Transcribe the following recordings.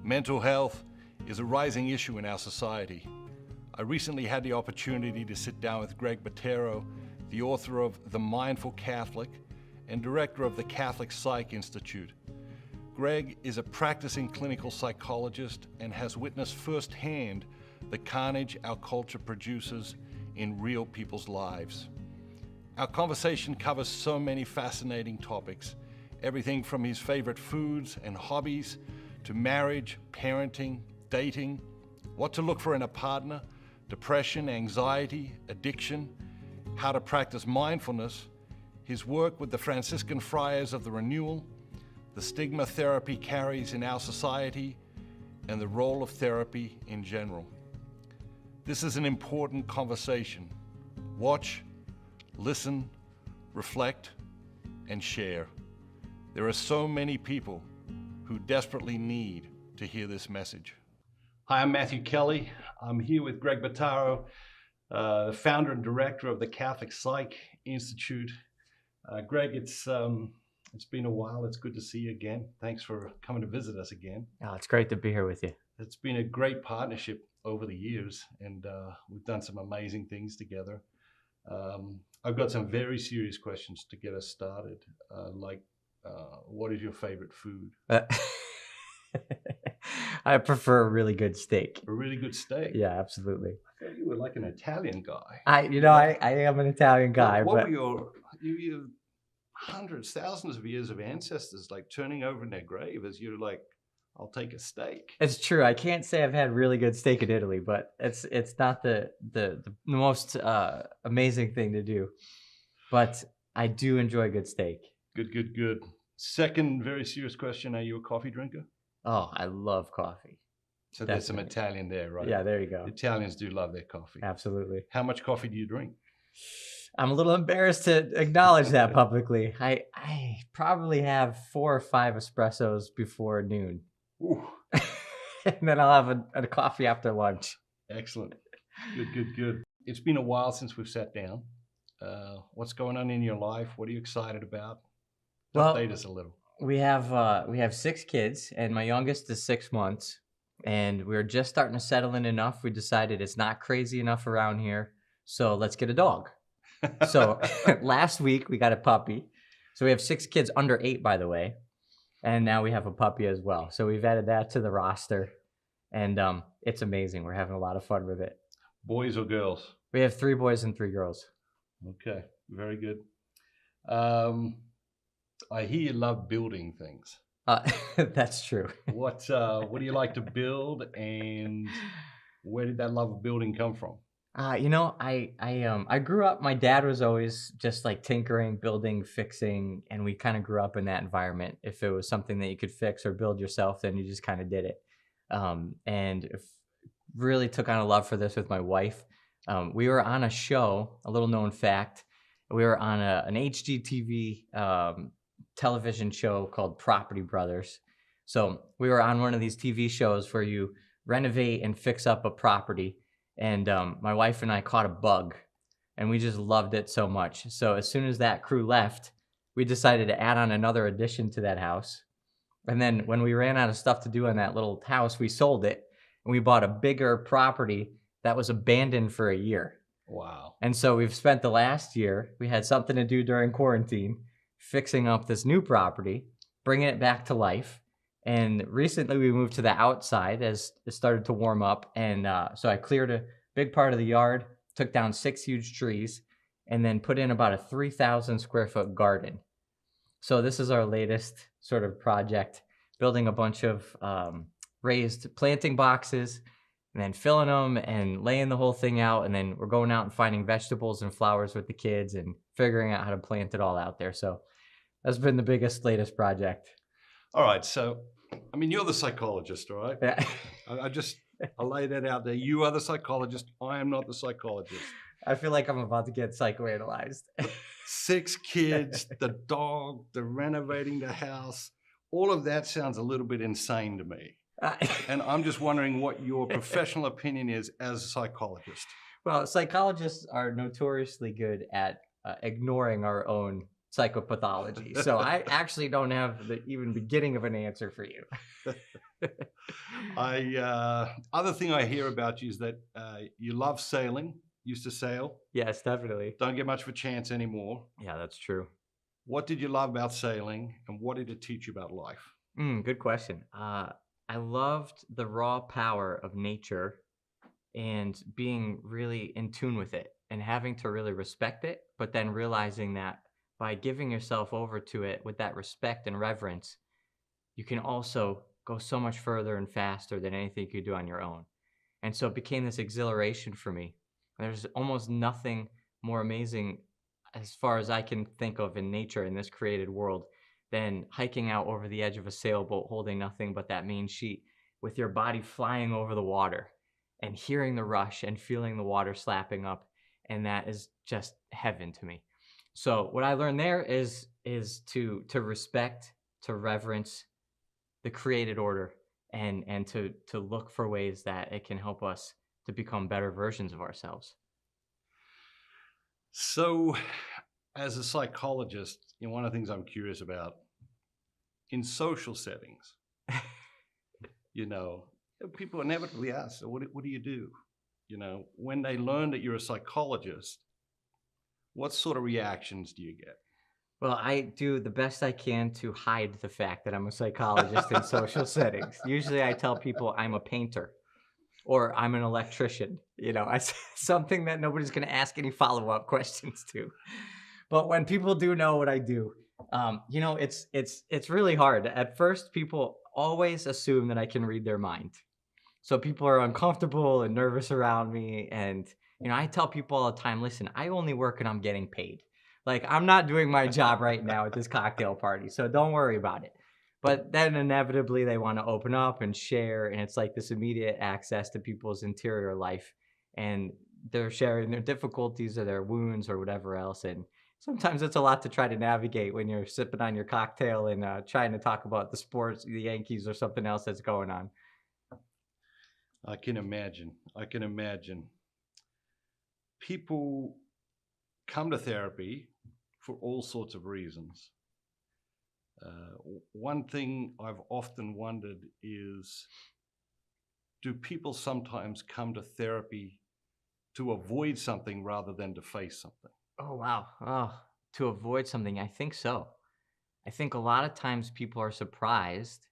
Mental health is a rising issue in our society. I recently had the opportunity to sit down with Greg Bottaro, the author of The Mindful Catholic and director of the CatholicPsych Institute. Greg is a practicing clinical psychologist and has witnessed firsthand the carnage our culture produces in real people's lives. Our conversation covers so many fascinating topics, everything from his favorite foods and hobbies to marriage, parenting, dating, what to look for in a partner, depression, anxiety, addiction, how to practice mindfulness, his work with the Franciscan Friars of the Renewal, the stigma therapy carries in our society, and the role of therapy in general. This is an important conversation. Watch, listen, reflect, and share. There are so many people who desperately need to hear this message. Hi, I'm Matthew Kelly. I'm here with Greg Bottaro, the founder and director of the CatholicPsych Institute. Greg, it's been a while. It's good to see you again. Thanks for coming to visit us again. Oh, it's great to be here with you. It's been a great partnership over the years, and we've done some amazing things together. I've got some very serious questions to get us started, what is your favorite food? I prefer a really good steak. A really good steak? Yeah, absolutely. I thought you were like an Italian guy. I am an Italian guy. What were you hundreds, thousands of years of ancestors like turning over in their grave as you're like, I'll take a steak. It's true. I can't say I've had really good steak in Italy, but it's not the most amazing thing to do. But I do enjoy good steak. Good. Second very serious question, are you a coffee drinker? Oh, I love coffee. So there's some Italian there, right? Yeah, there you go. Italians do love their coffee. Absolutely. How much coffee do you drink? I'm a little embarrassed to acknowledge that publicly. I probably have 4 or 5 espressos before noon. Ooh. And then I'll have a coffee after lunch. Excellent. Good. It's been a while since we've sat down. What's going on in your life? What are you excited about? Update us a little. We have 6 kids, and my youngest is 6 months, and we're just starting to settle in enough. We decided it's not crazy enough around here, so let's get a dog. So last week we got a puppy. So we have 6 kids under 8, by the way, and now we have a puppy as well. So we've added that to the roster, and it's amazing. We're having a lot of fun with it. Boys or girls? We have 3 boys and 3 girls. Okay, very good. I hear you love building things. That's true. What do you like to build, and where did that love of building come from? I grew up, my dad was always just like tinkering, building, fixing, and we kind of grew up in that environment. If it was something that you could fix or build yourself, then you just kind of did it. And really took on a love for this with my wife. We were on a show, a little known fact. We were on an HGTV television show called Property Brothers. So we were on one of these TV shows where you renovate and fix up a property. And my wife and I caught a bug, and we just loved it so much. So as soon as that crew left, we decided to add on another addition to that house. And then when we ran out of stuff to do on that little house, we sold it, and we bought a bigger property that was abandoned for a year. Wow. And so we've spent the last year, we had something to do during quarantine, fixing up this new property, bringing it back to life. And recently we moved to the outside as it started to warm up. And so I cleared a big part of the yard, took down 6 huge trees, and then put in about a 3,000 square foot garden. So this is our latest sort of project, building a bunch of raised planting boxes, and then filling them and laying the whole thing out. And then we're going out and finding vegetables and flowers with the kids and figuring out how to plant it all out there. So that's been the latest project. All right. So, I mean, you're the psychologist, all right? Yeah. I lay that out there. You are the psychologist. I am not the psychologist. I feel like I'm about to get psychoanalyzed. 6 kids, the dog, the renovating the house. All of that sounds a little bit insane to me. And I'm just wondering what your professional opinion is as a psychologist. Well, psychologists are notoriously good at ignoring our own psychopathology. So I actually don't have the even beginning of an answer for you. Other thing I hear about you is that you love sailing, used to sail, Yes, definitely. don't get much of a chance anymore. Yeah, that's true. What did you love about sailing, and what did it teach you about life? Good question. I loved the raw power of nature and being really in tune with it and having to really respect it, but then realizing that by giving yourself over to it with that respect and reverence, you can also go so much further and faster than anything you could do on your own. And so it became this exhilaration for me. There's almost nothing more amazing as far as I can think of in nature in this created world than hiking out over the edge of a sailboat holding nothing but that main sheet with your body flying over the water and hearing the rush and feeling the water slapping up. And that is just heaven to me. So what I learned there is to respect, to reverence the created order, and to look for ways that it can help us to become better versions of ourselves. So, as a psychologist, one of the things I'm curious about in social settings, you know, people inevitably ask, so what do you do? When they learn that you're a psychologist, what sort of reactions do you get? Well, I do the best I can to hide the fact that I'm a psychologist in social settings. Usually I tell people I'm a painter or I'm an electrician, something that nobody's going to ask any follow-up questions to. But when people do know what I do, it's really hard. At first, people always assume that I can read their mind. So people are uncomfortable and nervous around me. And, I tell people all the time, listen, I only work when I'm getting paid. Like, I'm not doing my job right now at this cocktail party, so don't worry about it. But then inevitably they want to open up and share, and it's like this immediate access to people's interior life. And they're sharing their difficulties or their wounds or whatever else. And sometimes it's a lot to try to navigate when you're sipping on your cocktail and trying to talk about the sports, the Yankees, or something else that's going on. I can imagine. People come to therapy for all sorts of reasons. One thing I've often wondered is, do people sometimes come to therapy to avoid something rather than to face something? Oh, wow. Oh, to avoid something. I think so. I think a lot of times people are surprised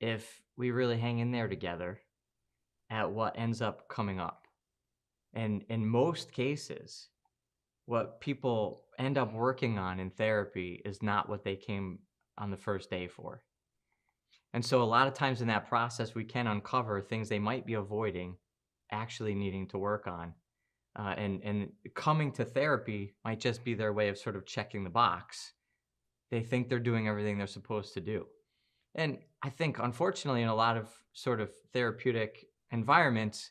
if we really hang in there together at what ends up coming up. And in most cases, what people end up working on in therapy is not what they came on the first day for. And so a lot of times in that process, we can uncover things they might be avoiding actually needing to work on. And coming to therapy might just be their way of sort of checking the box. They think they're doing everything they're supposed to do. And I think, unfortunately, in a lot of sort of therapeutic environments,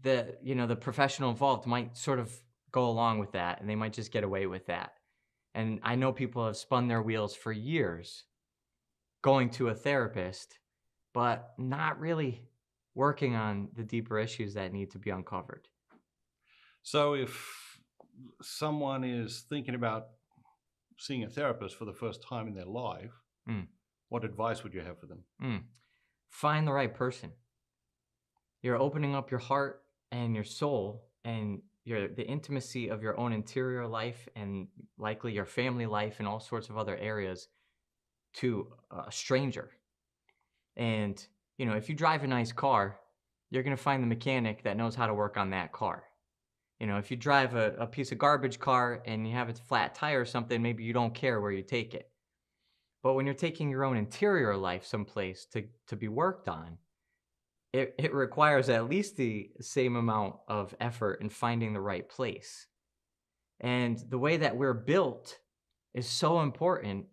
the professional involved might sort of go along with that, and they might just get away with that. And I know people have spun their wheels for years going to a therapist, but not really working on the deeper issues that need to be uncovered. So if someone is thinking about seeing a therapist for the first time in their life, what advice would you have for them? Find the right person. You're opening up your heart and your soul and the intimacy of your own interior life and likely your family life and all sorts of other areas to a stranger. And, if you drive a nice car, you're going to find the mechanic that knows how to work on that car. If you drive a piece of garbage car and you have a flat tire or something, maybe you don't care where you take it. But when you're taking your own interior life someplace to be worked on, it requires at least the same amount of effort in finding the right place. And the way that we're built is so important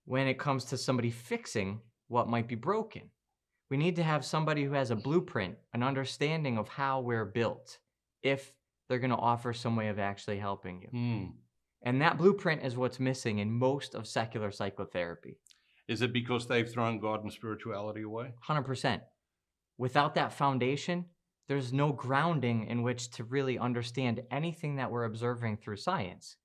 when it comes to somebody fixing what might be broken. We need to have somebody who has a blueprint, an understanding of how we're built, if they're going to offer some way of actually helping you. And that blueprint is what's missing in most of secular psychotherapy. Is it because they've thrown God and spirituality away? 100%. Without that foundation, there's no grounding in which to really understand anything that we're observing through science.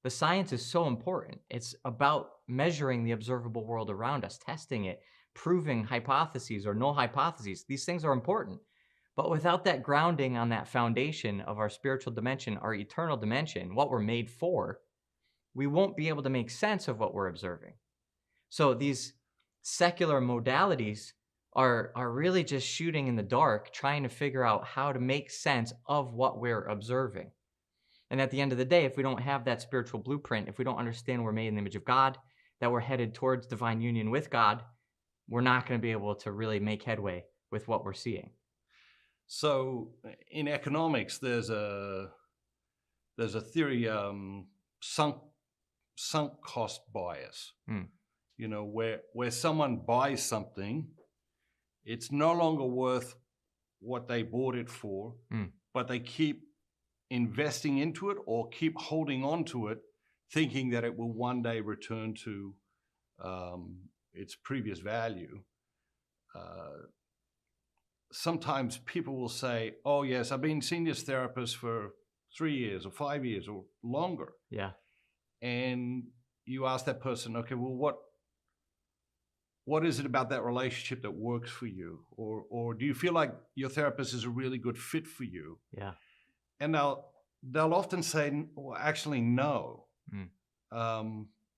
The science is so important. It's about measuring the observable world around us, testing it, proving hypotheses or null hypotheses. These things are important. But without that grounding on that foundation of our spiritual dimension, our eternal dimension, what we're made for, we won't be able to make sense of what we're observing. So these secular modalities are really just shooting in the dark, trying to figure out how to make sense of what we're observing. And at the end of the day, if we don't have that spiritual blueprint, if we don't understand we're made in the image of God, that we're headed towards divine union with God, we're not going to be able to really make headway with what we're seeing. So in economics, there's a theory, sunk cost bias. You know, where someone buys something, it's no longer worth what they bought it for, but they keep investing into it or keep holding on to it, thinking that it will one day return to its previous value. Sometimes people will say, oh yes, I've been seeing this therapist for 3 years or 5 years or longer. Yeah. And you ask that person, okay, well, what is it about that relationship that works for you? Or do you feel like your therapist is a really good fit for you? Yeah. And they'll often say, well, actually, no.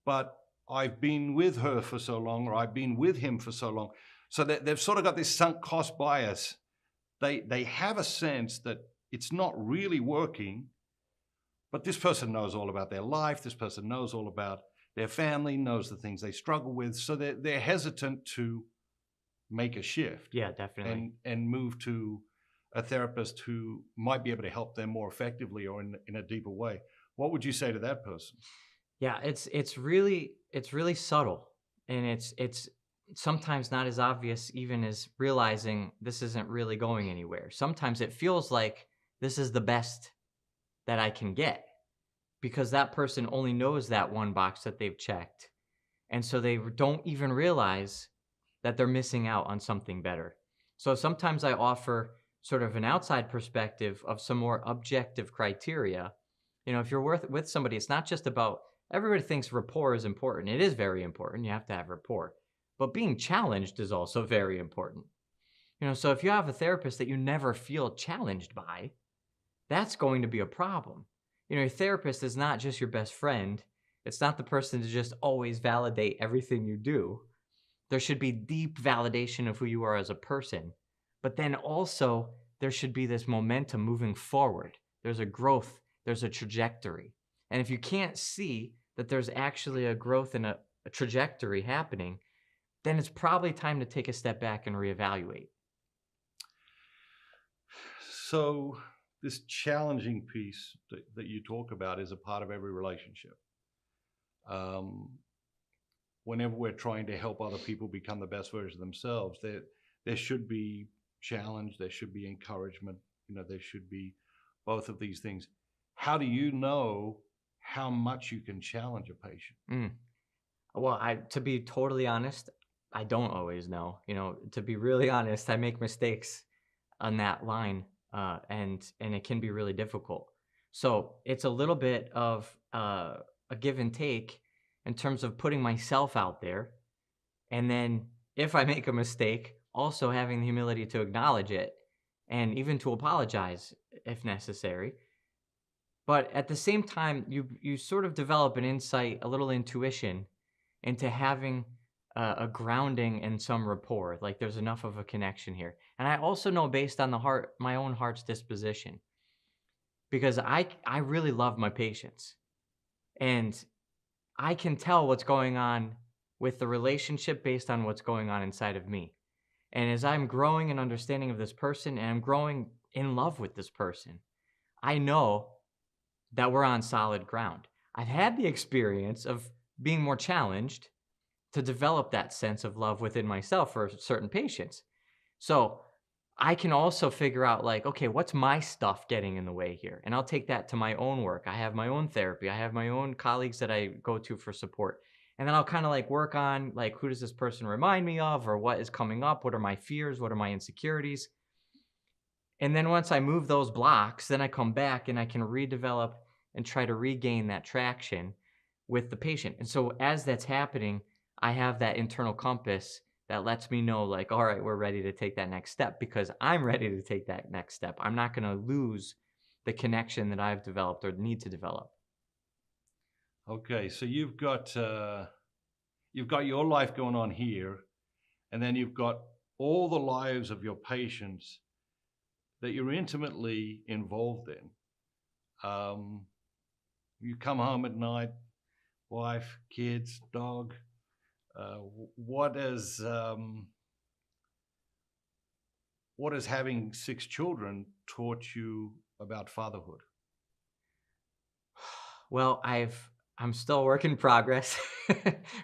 But I've been with her for so long, or I've been with him for so long. So they've sort of got this sunk cost bias. They have a sense that it's not really working, but this person knows all about their life. This person knows all about their family, knows the things they struggle with. So they're hesitant to make a shift. Yeah, definitely. And move to a therapist who might be able to help them more effectively or in a deeper way. What would you say to that person? Yeah, it's really subtle, and it's sometimes not as obvious even as realizing this isn't really going anywhere. Sometimes it feels like this is the best that I can get because that person only knows that one box that they've checked. And so they don't even realize that they're missing out on something better. So sometimes I offer sort of an outside perspective of some more objective criteria. You know, if you're with somebody, it's not just about, everybody thinks rapport is important. It is very important. You have to have rapport. But being challenged is also very important. You know, so if you have a therapist that you never feel challenged by, that's going to be a problem. You know, your therapist is not just your best friend. It's not the person to just always validate everything you do. There should be deep validation of who you are as a person. But then also, there should be this momentum moving forward. There's a growth. There's a trajectory. And if you can't see that there's actually a growth and a trajectory happening, then it's probably time to take a step back and reevaluate. So this challenging piece that you talk about is a part of every relationship. Whenever we're trying to help other people become the best version of themselves, there should be challenge, there should be encouragement, you know, there should be both of these things. How do you know how much you can challenge a patient? Well, to be totally honest, I don't always know. You know, to be really honest, I make mistakes on that line, and it can be really difficult. So it's a little bit of a give and take in terms of putting myself out there, and then if I make a mistake, also having the humility to acknowledge it and even to apologize if necessary. But at the same time, you sort of develop an insight, a little intuition into having a grounding and some rapport. Like there's enough of a connection here. And I also know based on my own heart's disposition, because I really love my patients. And I can tell what's going on with the relationship based on what's going on inside of me. And as I'm growing in understanding of this person and I'm growing in love with this person, I know that we're on solid ground. I've had the experience of being more challenged to develop that sense of love within myself for certain patients. So I can also figure out like, okay, what's my stuff getting in the way here? And I'll take that to my own work. I have my own therapy. I have my own colleagues that I go to for support. And then I'll kind of like work on like, who does this person remind me of, or what is coming up? What are my fears? What are my insecurities? And then once I move those blocks, then I come back and I can redevelop and try to regain that traction with the patient. And so as that's happening, I have that internal compass that lets me know, like, all right, we're ready to take that next step because I'm ready to take that next step. I'm not going to lose the connection that I've developed or need to develop. Okay, so you've got your life going on here, and then you've got all the lives of your patients that you're intimately involved in. You come home at night, wife, kids, dog. What has having 6 children taught you about fatherhood? Well, I'm still a work in progress,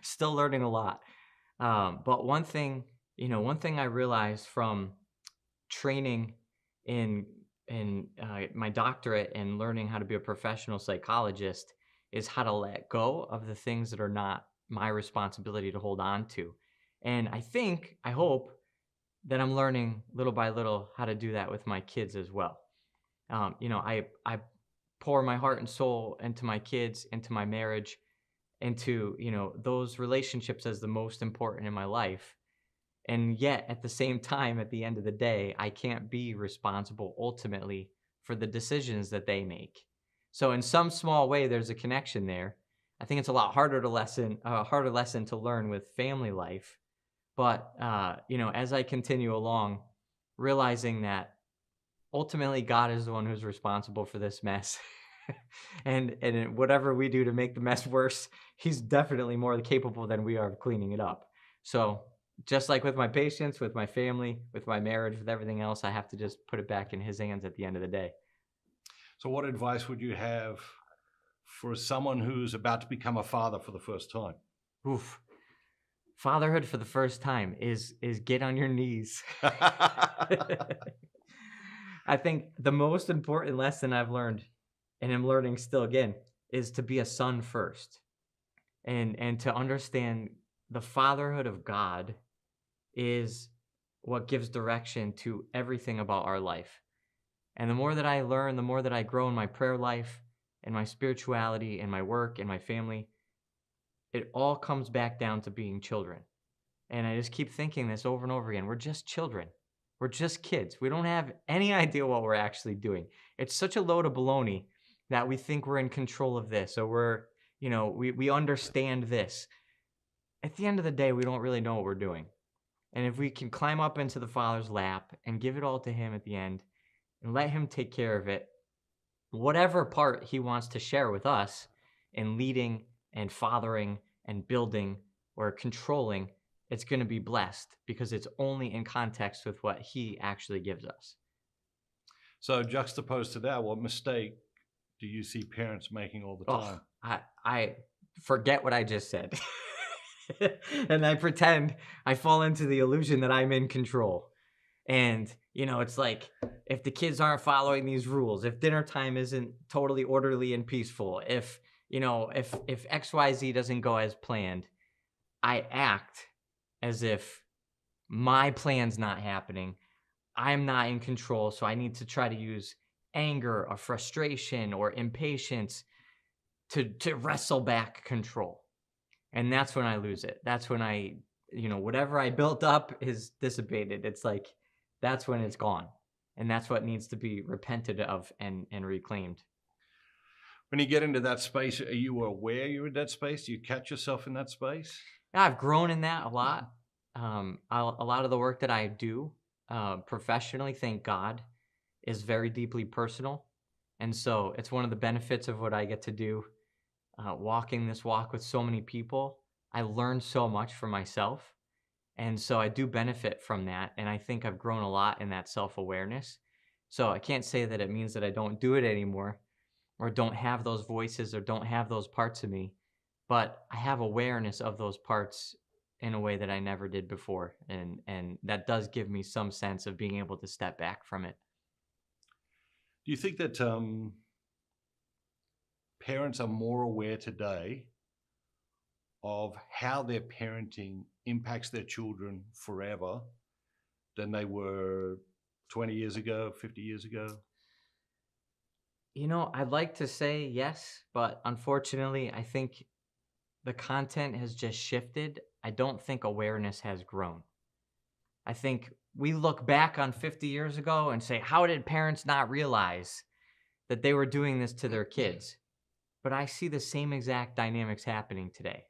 still learning a lot. But one thing I realized from training in my doctorate and learning how to be a professional psychologist is how to let go of the things that are not my responsibility to hold on to. And I hope that I'm learning little by little how to do that with my kids as well. I pour my heart and soul into my kids, into my marriage, into those relationships as the most important in my life. And yet, at the same time, at the end of the day, I can't be responsible ultimately for the decisions that they make. So, in some small way, there's a connection there. I think it's a lot harder lesson to learn with family life. But as I continue along, realizing that ultimately God is the one who's responsible for this mess, and whatever we do to make the mess worse, He's definitely more capable than we are of cleaning it up. So just like with my patients, with my family, with my marriage, with everything else, I have to just put it back in His hands at the end of the day. So, what advice would you have for someone who's about to become a father for the first time? Oof. Fatherhood for the first time is get on your knees. I think the most important lesson I've learned, and I'm learning still again, is to be a son first, and to understand the fatherhood of God is what gives direction to everything about our life. And the more that I learn, the more that I grow in my prayer life, and my spirituality, and my work, and my family, it all comes back down to being children. And I just keep thinking this over and over again. We're just children. We're just kids. We don't have any idea what we're actually doing. It's such a load of baloney that we think we're in control of this, or we understand this. At the end of the day, we don't really know what we're doing. And if we can climb up into the Father's lap and give it all to Him at the end and let Him take care of it, whatever part He wants to share with us in leading and fathering and building or controlling, it's going to be blessed because it's only in context with what He actually gives us. So, juxtaposed to that, what mistake do you see parents making all the time? I forget what I just said. And I pretend I fall into the illusion that I'm in control. And, it's like if the kids aren't following these rules, if dinner time isn't totally orderly and peaceful, if XYZ doesn't go as planned, I act as if my plan's not happening. I'm not in control, so I need to try to use anger or frustration or impatience to wrestle back control. And that's when I lose it. That's when whatever I built up is dissipated. It's like, that's when it's gone. And that's what needs to be repented of and reclaimed. When you get into that space, are you aware you're in that space? Do you catch yourself in that space? Yeah, I've grown in that a lot. A lot of the work that I do professionally, thank God, is very deeply personal. And so it's one of the benefits of what I get to do, walking this walk with so many people. I learn so much for myself. And so I do benefit from that. And I think I've grown a lot in that self-awareness. So I can't say that it means that I don't do it anymore or don't have those voices or don't have those parts of me. But I have awareness of those parts in a way that I never did before. And that does give me some sense of being able to step back from it. Do you think that parents are more aware today of how their parenting impacts their children forever than they were 20 years ago, 50 years ago? I'd like to say yes, but unfortunately, I think the content has just shifted. I don't think awareness has grown. I think we look back on 50 years ago and say, how did parents not realize that they were doing this to their kids? But I see the same exact dynamics happening today.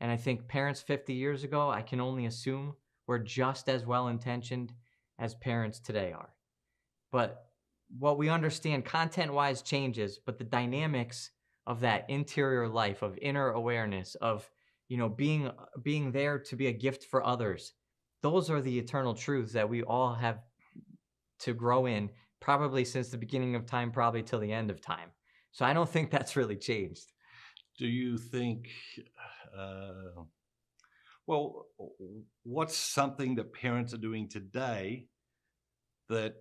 And I think parents 50 years ago, I can only assume, were just as well-intentioned as parents today are. But what we understand content-wise changes, but the dynamics of that interior life, of inner awareness, of being there to be a gift for others, those are the eternal truths that we all have to grow in, probably since the beginning of time, probably till the end of time. So I don't think that's really changed. Do you think, well, what's something that parents are doing today that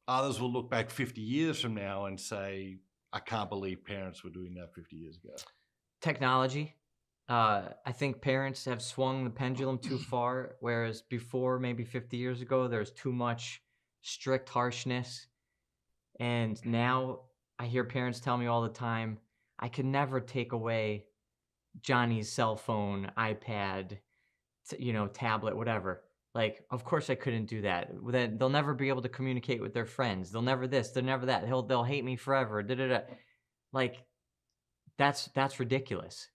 others will look back 50 years from now and say, I can't believe parents were doing that 50 years ago? Technology. I think parents have swung the pendulum too far, whereas before, maybe 50 years ago, there's too much strict harshness. And now I hear parents tell me all the time, I could never take away Johnny's cell phone, iPad, tablet, whatever. Like, of course I couldn't do that. Then they'll never be able to communicate with their friends. They'll never this, they'll never that. They'll hate me forever. Like, that's ridiculous.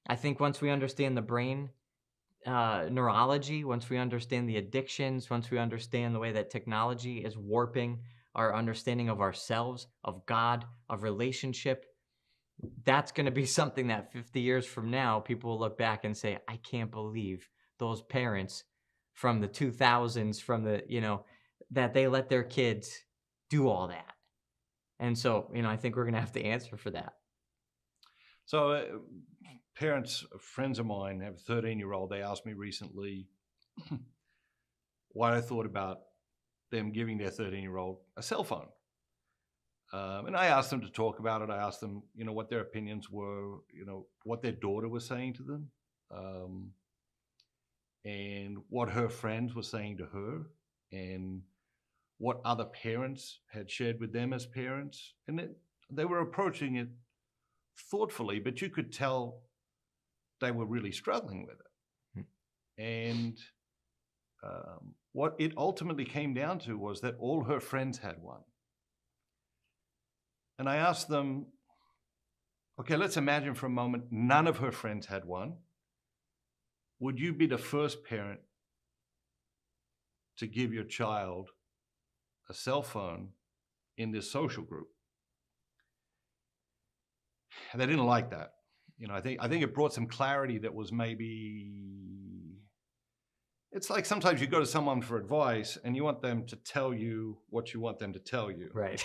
I think once we understand the brain neurology, once we understand the addictions, once we understand the way that technology is warping our understanding of ourselves, of God, of relationship, that's going to be something that 50 years from now, people will look back and say, I can't believe those parents from the 2000s, that they let their kids do all that. And so, I think we're going to have to answer for that. So parents, friends of mine have a 13-year-old. They asked me recently what I thought about them giving their 13-year-old a cell phone. And I asked them to talk about it. I asked them, what their opinions were, what their daughter was saying to them, and what her friends were saying to her, and what other parents had shared with them as parents. And they were approaching it thoughtfully, but you could tell they were really struggling with it. And what it ultimately came down to was that all her friends had one. And I asked them, okay, let's imagine for a moment none of her friends had one. Would you be the first parent to give your child a cell phone in this social group? And they didn't like that. I think it brought some clarity that was maybe, it's like sometimes you go to someone for advice and you want them to tell you what you want them to tell you. Right.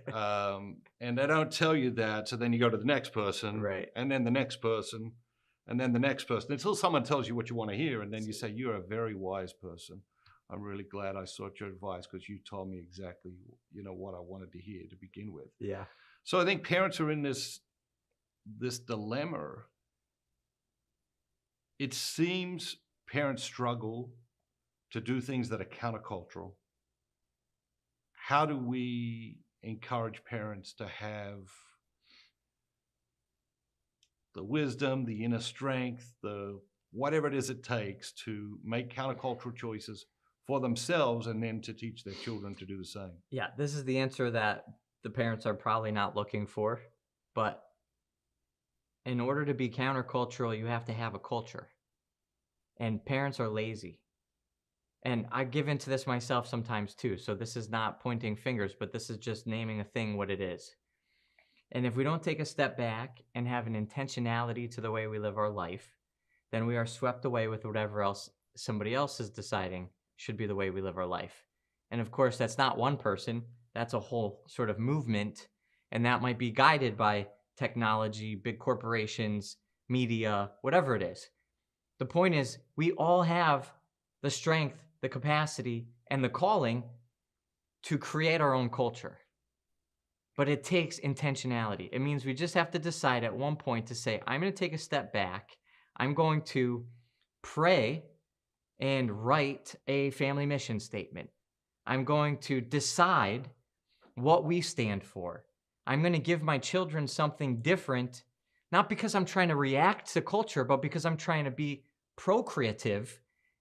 And they don't tell you that, so then you go to the next person, Right. And then the next person, and then the next person, until someone tells you what you want to hear, and then you say, you're a very wise person. I'm really glad I sought your advice because you told me exactly, what I wanted to hear to begin with. Yeah. So I think parents are in this dilemma. It seems parents struggle to do things that are countercultural. How do we encourage parents to have the wisdom, the inner strength, the whatever it is it takes to make countercultural choices for themselves and then to teach their children to do the same? Yeah, this is the answer that the parents are probably not looking for. But in order to be countercultural, you have to have a culture. And parents are lazy. And I give into this myself sometimes too. So this is not pointing fingers, but this is just naming a thing what it is. And if we don't take a step back and have an intentionality to the way we live our life, then we are swept away with whatever else somebody else is deciding should be the way we live our life. And of course, that's not one person. That's a whole sort of movement. And that might be guided by technology, big corporations, media, whatever it is. The point is, we all have the strength, the capacity, and the calling to create our own culture. But it takes intentionality. It means we just have to decide at one point to say, I'm going to take a step back. I'm going to pray and write a family mission statement. I'm going to decide what we stand for. I'm going to give my children something different, not because I'm trying to react to culture, but because I'm trying to be procreative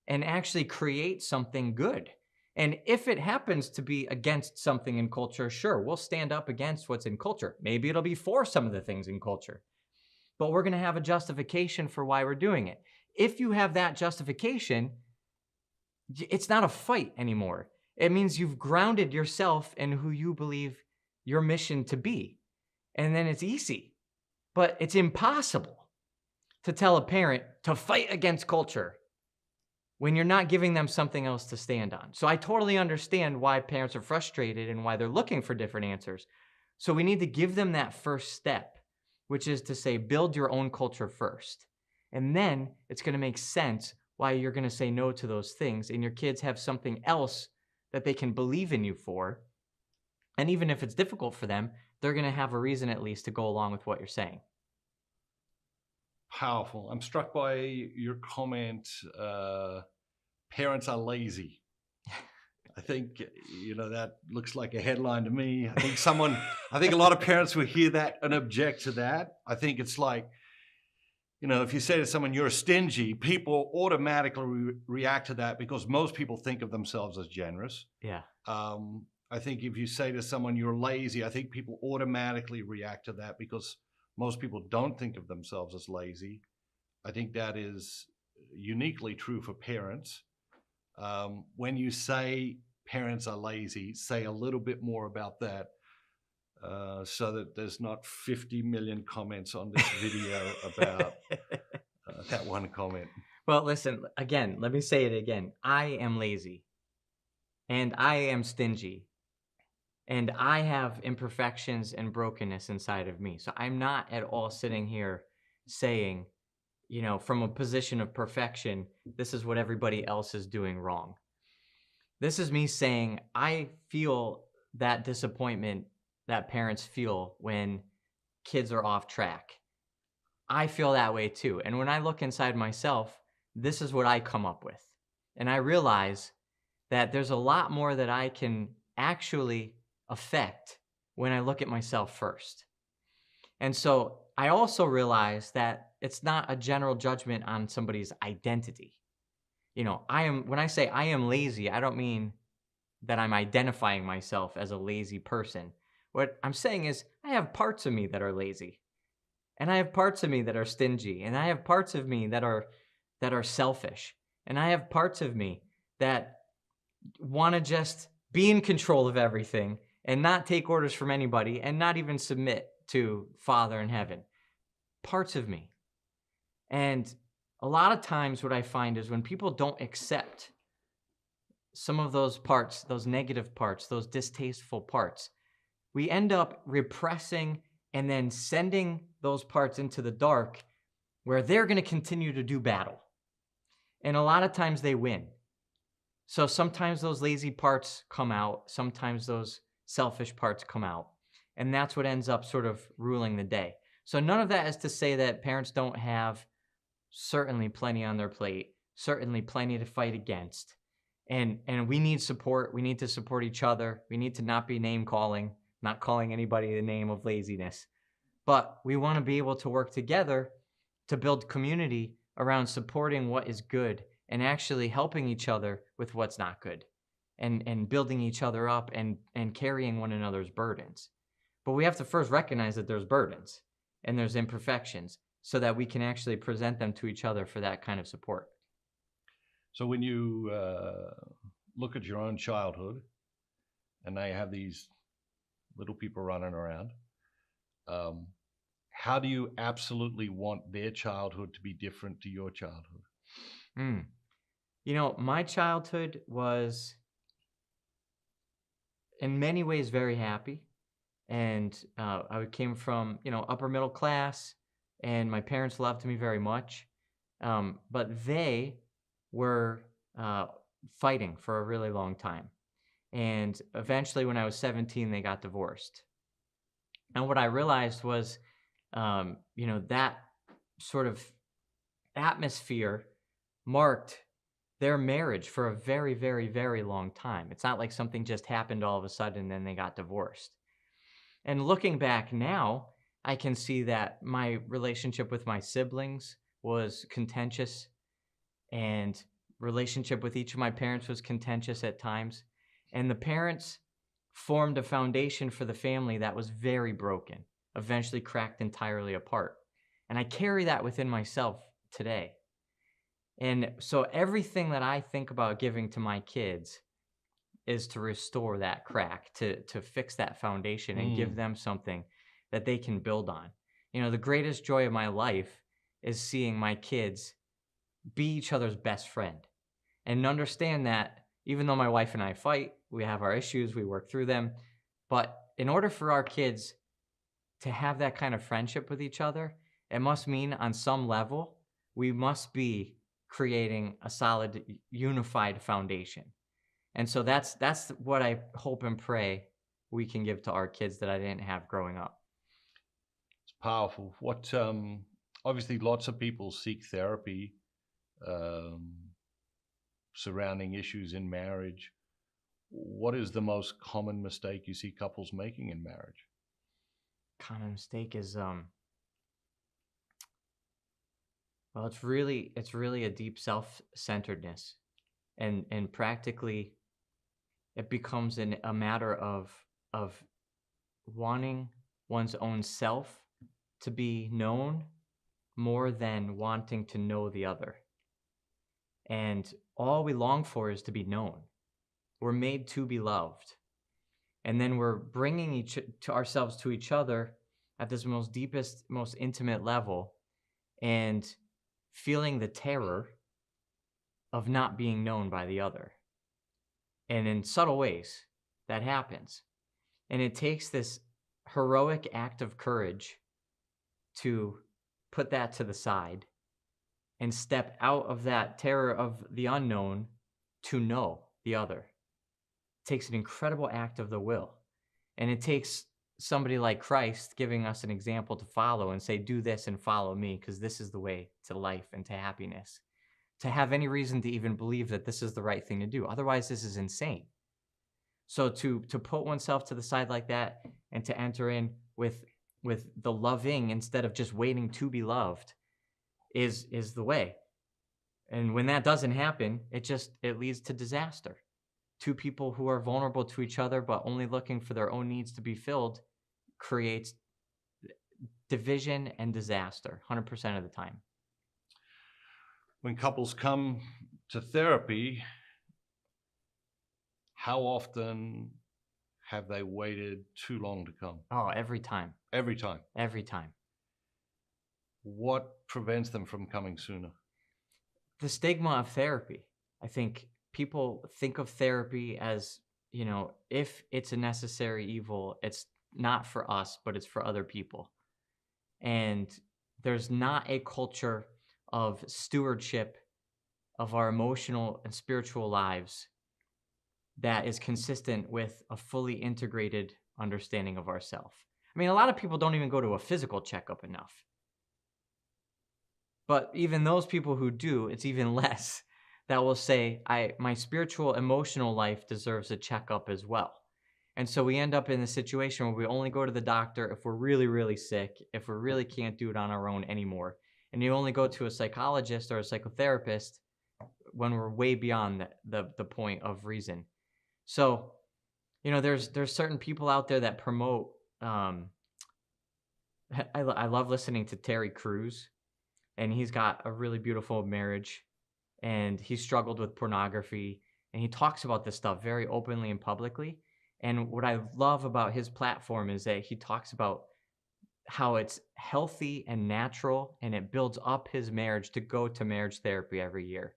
and actually create something good. And if it happens to be against something in culture, sure, we'll stand up against what's in culture. Maybe it'll be for some of the things in culture, but we're going to have a justification for why we're doing it. If you have that justification, it's not a fight anymore. It means you've grounded yourself in who you believe your mission to be. And then it's easy, but it's impossible to tell a parent to fight against culture when you're not giving them something else to stand on. So I totally understand why parents are frustrated and why they're looking for different answers. So we need to give them that first step, which is to say, build your own culture first. And then it's going to make sense why you're going to say no to those things, and your kids have something else that they can believe in you for. And even if it's difficult for them, they're going to have a reason at least to go along with what you're saying. Powerful. I'm struck by your comment, parents are lazy. I think, that looks like a headline to me. I think a lot of parents will hear that and object to that. I think it's like, if you say to someone, you're stingy, people automatically react to that because most people think of themselves as generous. Yeah. I think if you say to someone, you're lazy, I think people automatically react to that because most people don't think of themselves as lazy. I think that is uniquely true for parents. When you say parents are lazy, say a little bit more about that so that there's not 50 million comments on this video about that one comment. Well, listen, again, let me say it again. I am lazy, and I am stingy, and I have imperfections and brokenness inside of me. So I'm not at all sitting here saying, from a position of perfection, this is what everybody else is doing wrong. This is me saying I feel that disappointment that parents feel when kids are off track. I feel that way too. And when I look inside myself, this is what I come up with. And I realize that there's a lot more that I can actually affect when I look at myself first. And so I also realize that it's not a general judgment on somebody's identity. When I say I am lazy, I don't mean that I'm identifying myself as a lazy person. What I'm saying is I have parts of me that are lazy, and I have parts of me that are stingy, and I have parts of me that are selfish, and I have parts of me that want to just be in control of everything and not take orders from anybody and not even submit to Father in heaven. Parts of me. And a lot of times what I find is when people don't accept some of those parts, those negative parts, those distasteful parts, we end up repressing and then sending those parts into the dark where they're going to continue to do battle. And a lot of times they win. So sometimes those lazy parts come out, sometimes those selfish parts come out, and that's what ends up sort of ruling the day. So none of that is to say that parents don't have certainly plenty on their plate, certainly plenty to fight against. And we need support. We need to support each other. We need to not be name calling, not calling anybody the name of laziness. But we want to be able to work together to build community around supporting what is good and actually helping each other with what's not good and building each other up and carrying one another's burdens. But we have to first recognize that there's burdens and there's imperfections so that we can actually present them to each other for that kind of support. So when you look at your own childhood and now you have these little people running around, how do you absolutely want their childhood to be different to your childhood? My childhood was in many ways very happy. And I came from, upper middle class, and my parents loved me very much. But they were fighting for a really long time. And eventually when I was 17, they got divorced. And what I realized was, that sort of atmosphere marked their marriage for a very, very, very long time. It's not like something just happened all of a sudden and then they got divorced. And looking back now, I can see that my relationship with my siblings was contentious, and relationship with each of my parents was contentious at times, and the parents formed a foundation for the family that was very broken, eventually cracked entirely apart. And I carry that within myself today. And so everything that I think about giving to my kids is to restore that crack, to fix that foundation and give them something that they can build on. You know, the greatest joy of my life is seeing my kids be each other's best friend and understand that even though my wife and I fight, we have our issues, we work through them. But in order for our kids to have that kind of friendship with each other, it must mean on some level, we must be creating a solid, unified foundation. And so that's what I hope and pray we can give to our kids that I didn't have growing up. It's powerful. What obviously lots of people seek therapy surrounding issues in marriage. What is the most common mistake you see couples making in marriage? Common mistake is well, it's really a deep self-centeredness, and practically it becomes a matter of wanting one's own self to be known more than wanting to know the other. And all we long for is to be known. We're made to be loved. And then we're bringing ourselves to each other at this most deepest, most intimate level and feeling the terror of not being known by the other. And in subtle ways, that happens. And it takes this heroic act of courage to put that to the side and step out of that terror of the unknown to know the other. It takes an incredible act of the will. And it takes somebody like Christ giving us an example to follow and say, do this and follow me, because this is the way to life and to happiness. To have any reason to even believe that this is the right thing to do. Otherwise, this is insane. So to put oneself to the side like that and to enter in with the loving instead of just waiting to be loved is the way. And when that doesn't happen, it leads to disaster. Two people who are vulnerable to each other but only looking for their own needs to be filled creates division and disaster 100% of the time. When couples come to therapy, how often have they waited too long to come? Oh, every time. Every time. Every time. What prevents them from coming sooner? The stigma of therapy. I think people think of therapy as, if it's a necessary evil, it's not for us, but it's for other people. And there's not a culture of stewardship of our emotional and spiritual lives that is consistent with a fully integrated understanding of ourselves. I mean, a lot of people don't even go to a physical checkup enough. But even those people who do, it's even less that will say, my spiritual, emotional life deserves a checkup as well. And so we end up in a situation where we only go to the doctor if we're really, really sick, if we really can't do it on our own anymore. And you only go to a psychologist or a psychotherapist when we're way beyond the point of reason. So, there's certain people out there that promote, I love listening to Terry Crews, and he's got a really beautiful marriage, and he struggled with pornography, and he talks about this stuff very openly and publicly. And what I love about his platform is that he talks about how it's healthy and natural, and it builds up his marriage to go to marriage therapy every year.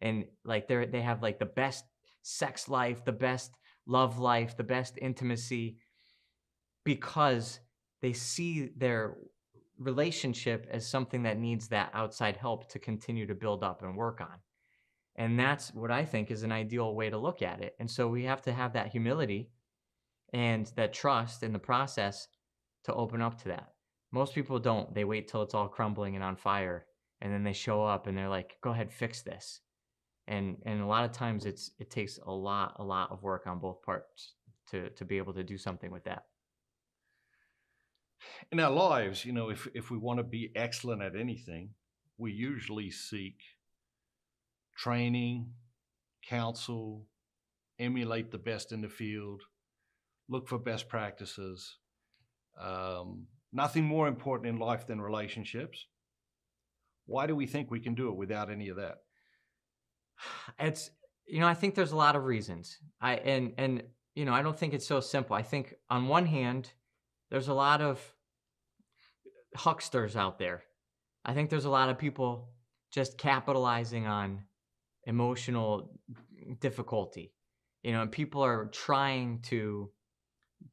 And like they have like the best sex life, the best love life, the best intimacy, because they see their relationship as something that needs that outside help to continue to build up and work on. And that's what I think is an ideal way to look at it. And so we have to have that humility and that trust in the process to open up to that. Most people don't. They wait till it's all crumbling and on fire, and then they show up and they're like, go ahead, fix this. And a lot of times it takes a lot of work on both parts to be able to do something with that. In our lives, if we want to be excellent at anything, we usually seek training, counsel, emulate the best in the field, look for best practices. Nothing more important in life than relationships. Why do we think we can do it without any of that? It's, I think there's a lot of reasons. I don't think it's so simple. I think on one hand, there's a lot of hucksters out there. I think there's a lot of people just capitalizing on emotional difficulty. And people are trying to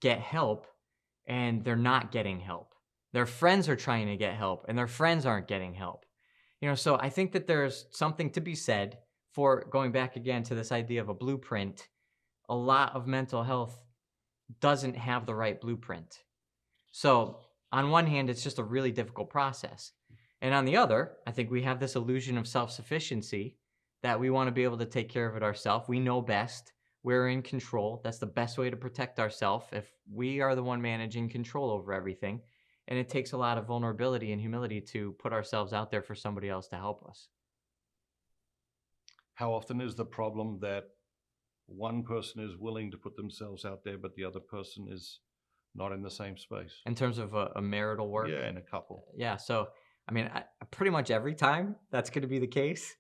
get help and they're not getting help. Their friends are trying to get help and their friends aren't getting help. So I think that there's something to be said for going back again to this idea of a blueprint. A lot of mental health doesn't have the right blueprint. So on one hand, it's just a really difficult process. And on the other, I think we have this illusion of self-sufficiency that we want to be able to take care of it ourselves. We know best. We're in control. That's the best way to protect ourselves if we are the one managing control over everything. And it takes a lot of vulnerability and humility to put ourselves out there for somebody else to help us. How often is the problem that one person is willing to put themselves out there, but the other person is not in the same space? In terms of a marital work? Yeah, in a couple. Yeah, so, pretty much every time that's going to be the case.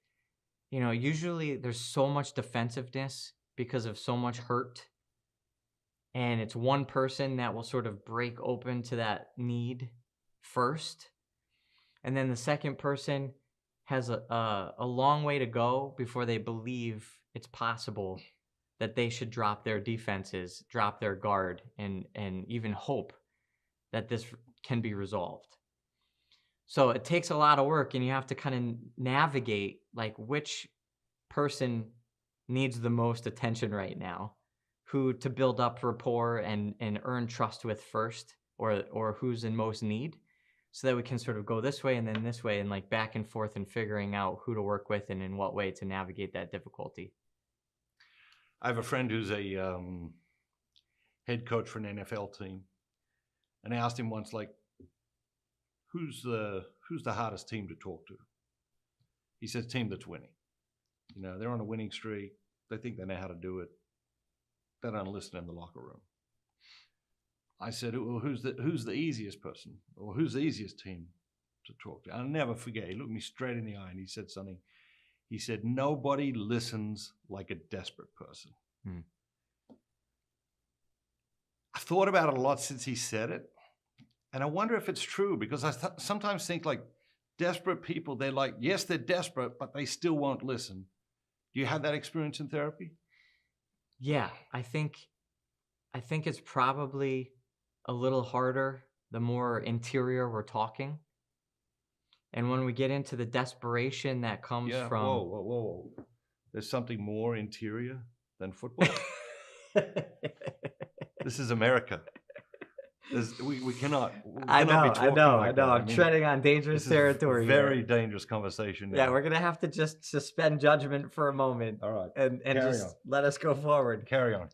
Usually there's so much defensiveness because of so much hurt. And it's one person that will sort of break open to that need first. And then the second person has a long way to go before they believe it's possible that they should drop their defenses, drop their guard, and even hope that this can be resolved. So it takes a lot of work, and you have to kind of navigate like which person needs the most attention right now, who to build up rapport and earn trust with first, or who's in most need, so that we can sort of go this way and then this way and like back and forth and figuring out who to work with and in what way to navigate that difficulty. I have a friend who's a head coach for an NFL team, and I asked him once, like, who's the hardest team to talk to? He says, team that's winning. They're on a winning streak. They think they know how to do it. They don't listen in the locker room. I said, well, who's the easiest person, or who's the easiest team to talk to? I'll never forget. He looked me straight in the eye and he said something. He said, nobody listens like a desperate person. I've thought about it a lot since he said it. And I wonder if it's true, because I sometimes think like desperate people, they're like, yes, they're desperate, but they still won't listen. Do you have that experience in therapy? Yeah, I think it's probably a little harder the more interior we're talking. And when we get into the desperation that comes from... Whoa. There's something more interior than football? This is America. We cannot I know. be talking like that. I'm treading on dangerous territory. Very dangerous conversation now. Yeah, we're gonna have to just suspend judgment for a moment. All right. And just let us go forward. Carry on.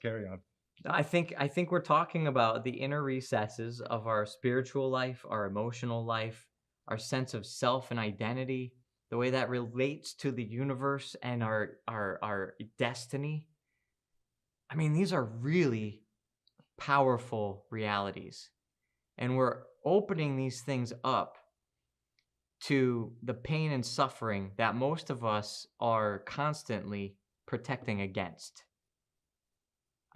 I think we're talking about the inner recesses of our spiritual life, our emotional life, our sense of self and identity, the way that relates to the universe and our destiny. These are really powerful realities. And we're opening these things up to the pain and suffering that most of us are constantly protecting against.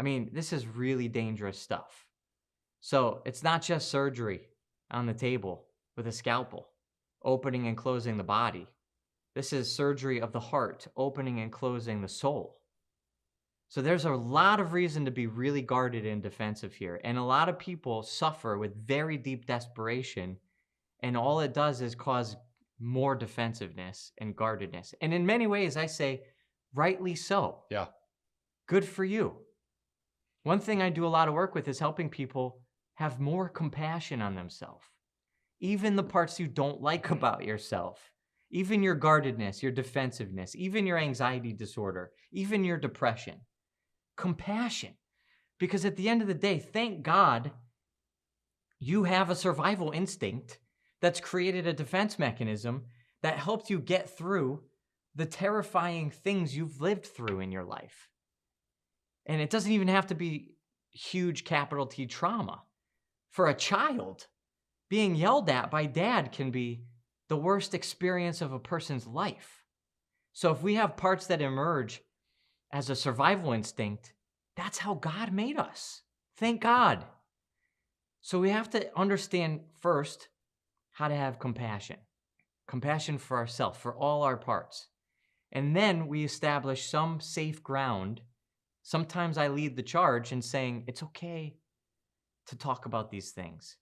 This is really dangerous stuff. So it's not just surgery on the table with a scalpel, opening and closing the body. This is surgery of the heart, opening and closing the soul. So there's a lot of reason to be really guarded and defensive here. And a lot of people suffer with very deep desperation. And all it does is cause more defensiveness and guardedness. And in many ways, I say, rightly so. Yeah. Good for you. One thing I do a lot of work with is helping people have more compassion on themselves. Even the parts you don't like about yourself. Even your guardedness, your defensiveness, even your anxiety disorder, even your depression. Compassion. Because at the end of the day, thank God you have a survival instinct that's created a defense mechanism that helped you get through the terrifying things you've lived through in your life. And it doesn't even have to be huge capital T trauma. For a child, being yelled at by dad can be the worst experience of a person's life. So if we have parts that emerge as a survival instinct, that's how God made us. Thank God. So we have to understand first how to have compassion. Compassion for ourselves, for all our parts. And then we establish some safe ground. Sometimes I lead the charge in saying, it's okay to talk about these things.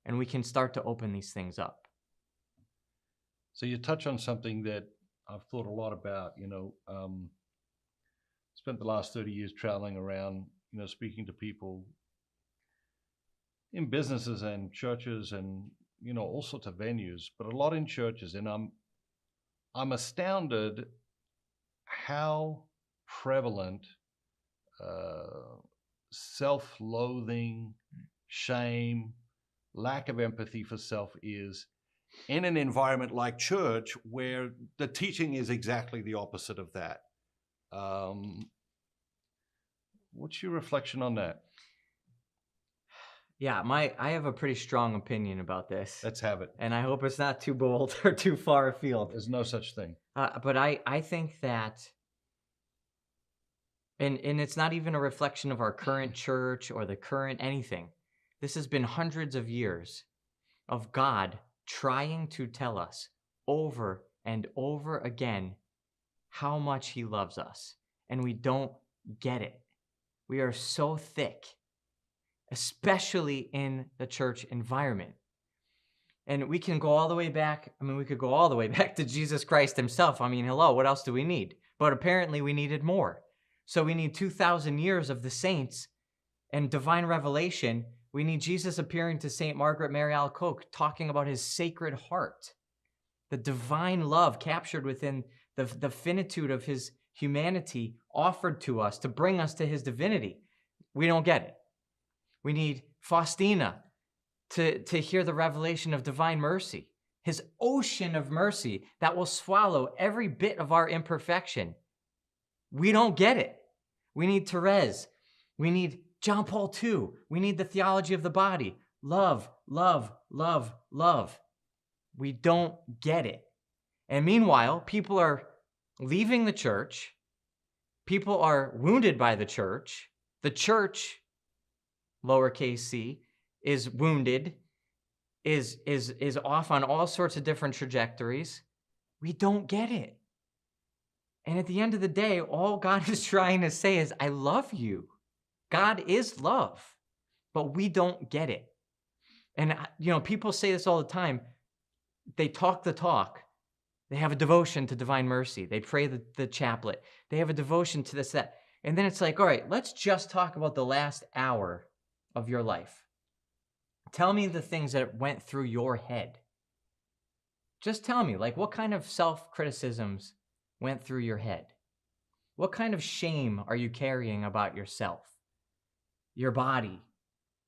And we can start to open these things up. So you touch on something that I've thought a lot about, spent the last 30 years traveling around, speaking to people in businesses and churches and, all sorts of venues, but a lot in churches. And I'm astounded how prevalent self-loathing, shame, lack of empathy for self is in an environment like church, where the teaching is exactly the opposite of that. What's your reflection on that? Yeah, I have a pretty strong opinion about this. Let's have it. And I hope it's not too bold or too far afield. There's no such thing. But I think that, and it's not even a reflection of our current church or the current anything. This has been hundreds of years of God trying to tell us over and over again how much he loves us. And we don't get it. We are so thick, especially in the church environment. And we can go all the way back. We could go all the way back to Jesus Christ himself. Hello, what else do we need? But apparently we needed more. So we need 2,000 years of the saints and divine revelation. We need Jesus appearing to St. Margaret Mary Alacoque, talking about his sacred heart, the divine love captured within the finitude of his humanity offered to us to bring us to his divinity. We don't get it. We need Faustina to hear the revelation of divine mercy, his ocean of mercy that will swallow every bit of our imperfection. We don't get it. We need Therese. We need John Paul II. We need the theology of the body. Love, love, love, love. We don't get it. And meanwhile, people are leaving the church. People are wounded by the church. The church, lowercase c, is wounded, is off on all sorts of different trajectories. We don't get it. And at the end of the day, all God is trying to say is, I love you. God is love, but we don't get it. And, people say this all the time. They talk the talk. They have a devotion to divine mercy. They pray the chaplet. They have a devotion to this, that. And then it's like, all right, let's just talk about the last hour of your life. Tell me the things that went through your head. Just tell me, what kind of self-criticisms went through your head? What kind of shame are you carrying about yourself? Your body,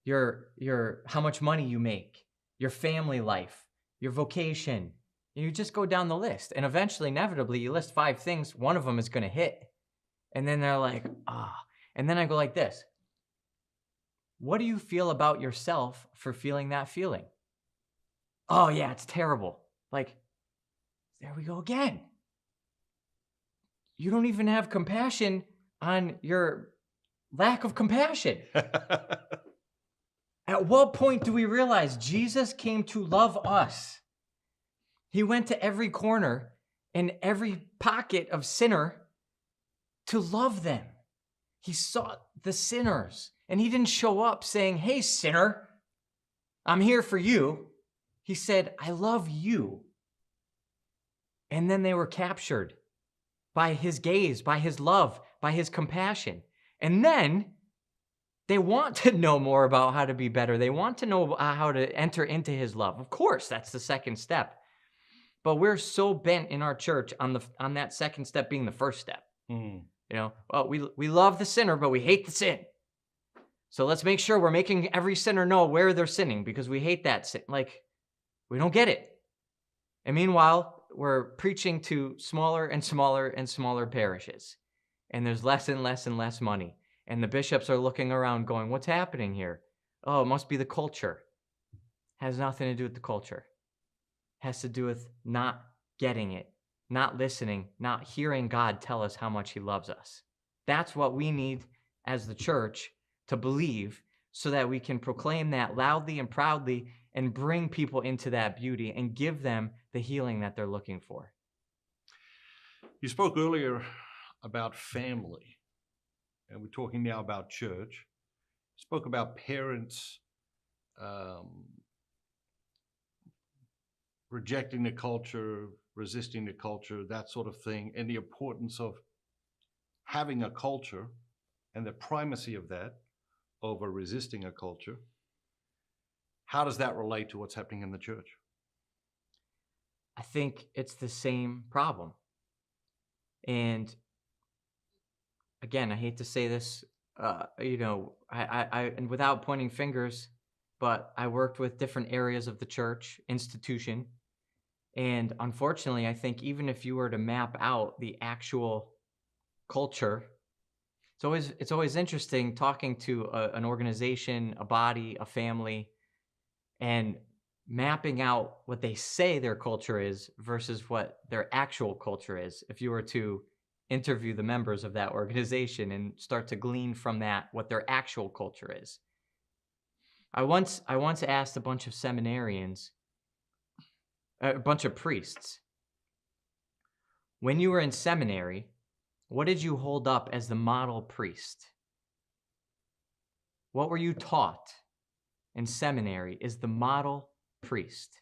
your how much money you make, your family life, your vocation. You just go down the list, and eventually, inevitably, you list 5 things. One of them is going to hit. And then they're like, And then I go like this. What do you feel about yourself for feeling that feeling? Oh, yeah, it's terrible. There we go again. You don't even have compassion on your lack of compassion. At what point do we realize Jesus came to love us? He went to every corner and every pocket of sinner to love them. He sought the sinners, and he didn't show up saying, hey, sinner, I'm here for you. He said, I love you. And then they were captured by his gaze, by his love, by his compassion. And then they want to know more about how to be better. They want to know how to enter into his love. Of course, that's the second step. But we're so bent in our church on that second step being the first step. We love the sinner, but we hate the sin. So let's make sure we're making every sinner know where they're sinning because we hate that sin. We don't get it. And meanwhile, we're preaching to smaller and smaller and smaller parishes, and there's less and less and less money. And the bishops are looking around going, what's happening here? Oh, it must be the culture. Has nothing to do with the culture. Has to do with not getting it, not listening, not hearing God tell us how much he loves us. That's what we need as the church to believe, so that we can proclaim that loudly and proudly and bring people into that beauty and give them the healing that they're looking for. You spoke earlier about family, and we're talking now about church. You spoke about parents rejecting the culture, resisting the culture, that sort of thing, and the importance of having a culture and the primacy of that over resisting a culture. How does that relate to what's happening in the church? I think it's the same problem. And again, I hate to say this, and without pointing fingers, but I worked with different areas of the church institution. And unfortunately, I think even if you were to map out the actual culture, it's always interesting talking to an organization, a body, a family, and mapping out what they say their culture is versus what their actual culture is. If you were to interview the members of that organization and start to glean from that what their actual culture is. I once asked a bunch of seminarians, a bunch of priests, when you were in seminary, what did you hold up as the model priest? What were you taught in seminary is the model priest?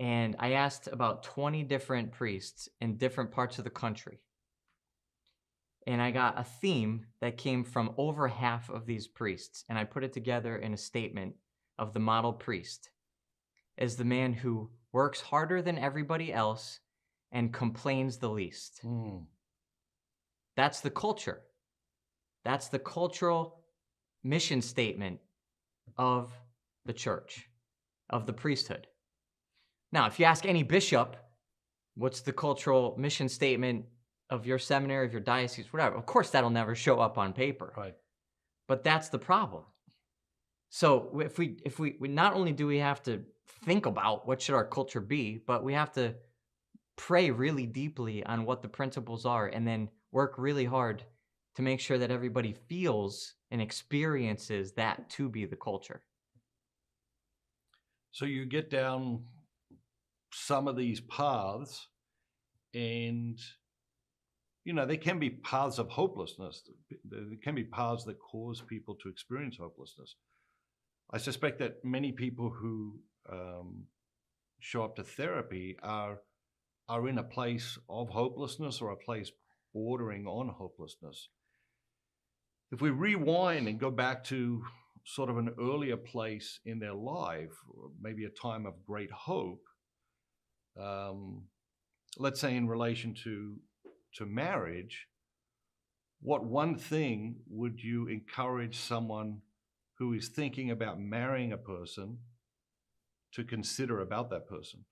And I asked about 20 different priests in different parts of the country. And I got a theme that came from over half of these priests. And I put it together in a statement of the model priest as the man who works harder than everybody else and complains the least. That's the culture. That's the cultural mission statement of the church, of the priesthood. Now, if you ask any bishop, what's the cultural mission statement of your seminary, of your diocese, whatever, of course that'll never show up on paper. Right. But that's the problem. So if we not only do we have to think about what should our culture be, but we have to pray really deeply on what the principles are and then work really hard to make sure that everybody feels and experiences that to be the culture. So you get down some of these paths, and they can be paths of hopelessness. There can be paths that cause people to experience hopelessness. I suspect that many people who show up to therapy are in a place of hopelessness or a place bordering on hopelessness. If we rewind and go back to sort of an earlier place in their life, or maybe a time of great hope, let's say in relation to marriage, what one thing would you encourage someone who is thinking about marrying a person to consider about that person?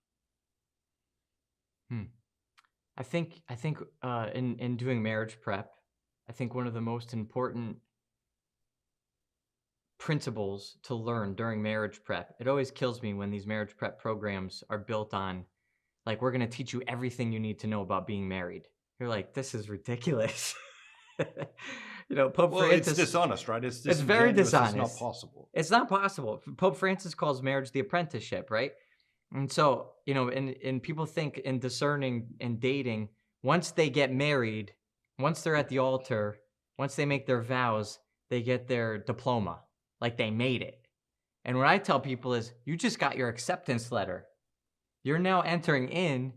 I think in doing marriage prep, I think one of the most important principles to learn during marriage prep, it always kills me when these marriage prep programs are built on, like, we're going to teach you everything you need to know about being married. You're like, this is ridiculous. Pope Francis, it's dishonest, right? It's very dishonest. It's not possible. It's not possible. Pope Francis calls marriage the apprenticeship, right? And so, and people think in discerning and dating, once they get married, once they're at the altar, once they make their vows, they get their diploma, like they made it. And what I tell people is, you just got your acceptance letter. You're now entering in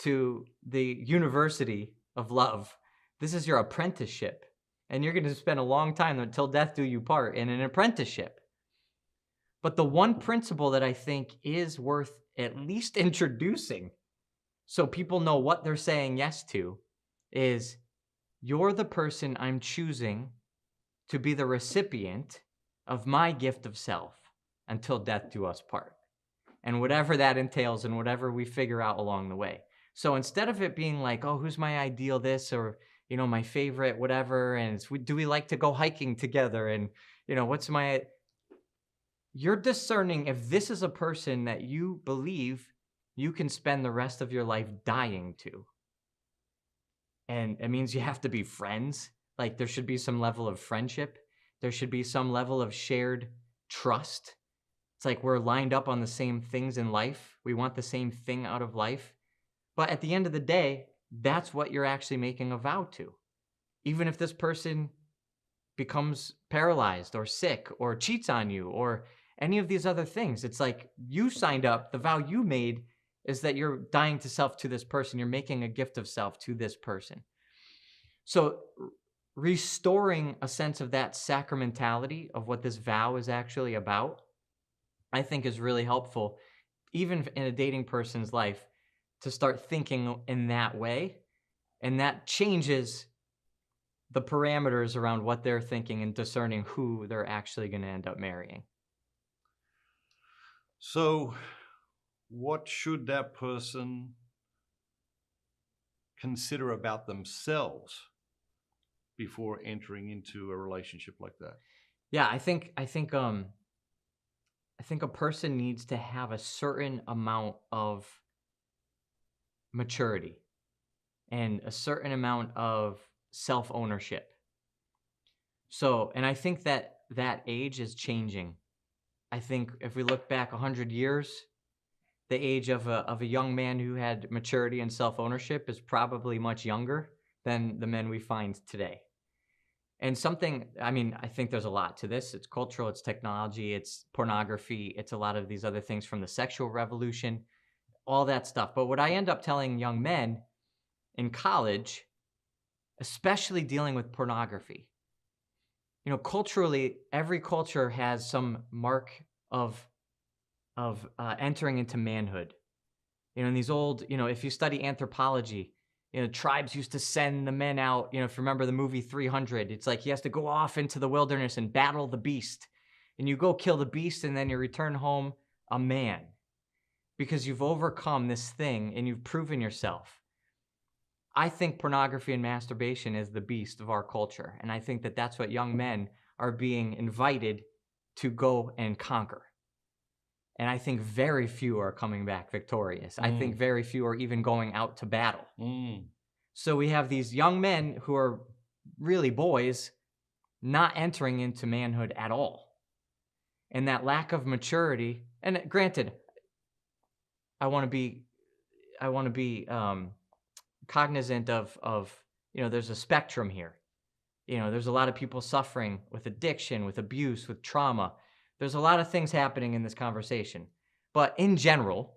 to the university of love. This is your apprenticeship. And you're going to spend a long time until death do you part in an apprenticeship. But the one principle that I think is worth at least introducing so people know what they're saying yes to is, you're the person I'm choosing to be the recipient of my gift of self until death do us part. and whatever that entails and whatever we figure out along the way. So instead of it being like, oh, who's my ideal this, or, my favorite whatever, and do we like to go hiking together, and, what's my, you're discerning if this is a person that you believe you can spend the rest of your life dying to. And it means you have to be friends. Like, there should be some level of friendship. There should be some level of shared trust. It's like we're lined up on the same things in life. We want the same thing out of life. But at the end of the day, that's what you're actually making a vow to. Even if this person becomes paralyzed or sick or cheats on you or any of these other things, it's like you signed up, the vow you made is that you're dying to self to this person. You're making a gift of self to this person. So restoring a sense of that sacramentality of what this vow is actually about, I think is really helpful, even in a dating person's life, to start thinking in that way. And that changes the parameters around what they're thinking and discerning who they're actually going to end up marrying. So, what should that person consider about themselves before entering into a relationship like that? Yeah, I think a person needs to have a certain amount of maturity and a certain amount of self-ownership. So, and I think that age is changing. I think if we look back 100 years, the age of a young man who had maturity and self-ownership is probably much younger than the men we find today. And I think there's a lot to this. It's cultural, it's technology, it's pornography, it's a lot of these other things from the sexual revolution, all that stuff. But what I end up telling young men in college, especially dealing with pornography, culturally, every culture has some mark of entering into manhood. In these old, if you study anthropology, tribes used to send the men out. If you remember the movie 300, it's like he has to go off into the wilderness and battle the beast. And you go kill the beast and then you return home a man because you've overcome this thing and you've proven yourself. I think pornography and masturbation is the beast of our culture. And I think that that's what young men are being invited to go and conquer. And I think very few are coming back victorious. I think very few are even going out to battle. So we have these young men who are really boys not entering into manhood at all. And that lack of maturity, and granted, I want to be cognizant of there's a spectrum here. There's a lot of people suffering with addiction, with abuse, with trauma. There's a lot of things happening in this conversation. But in general,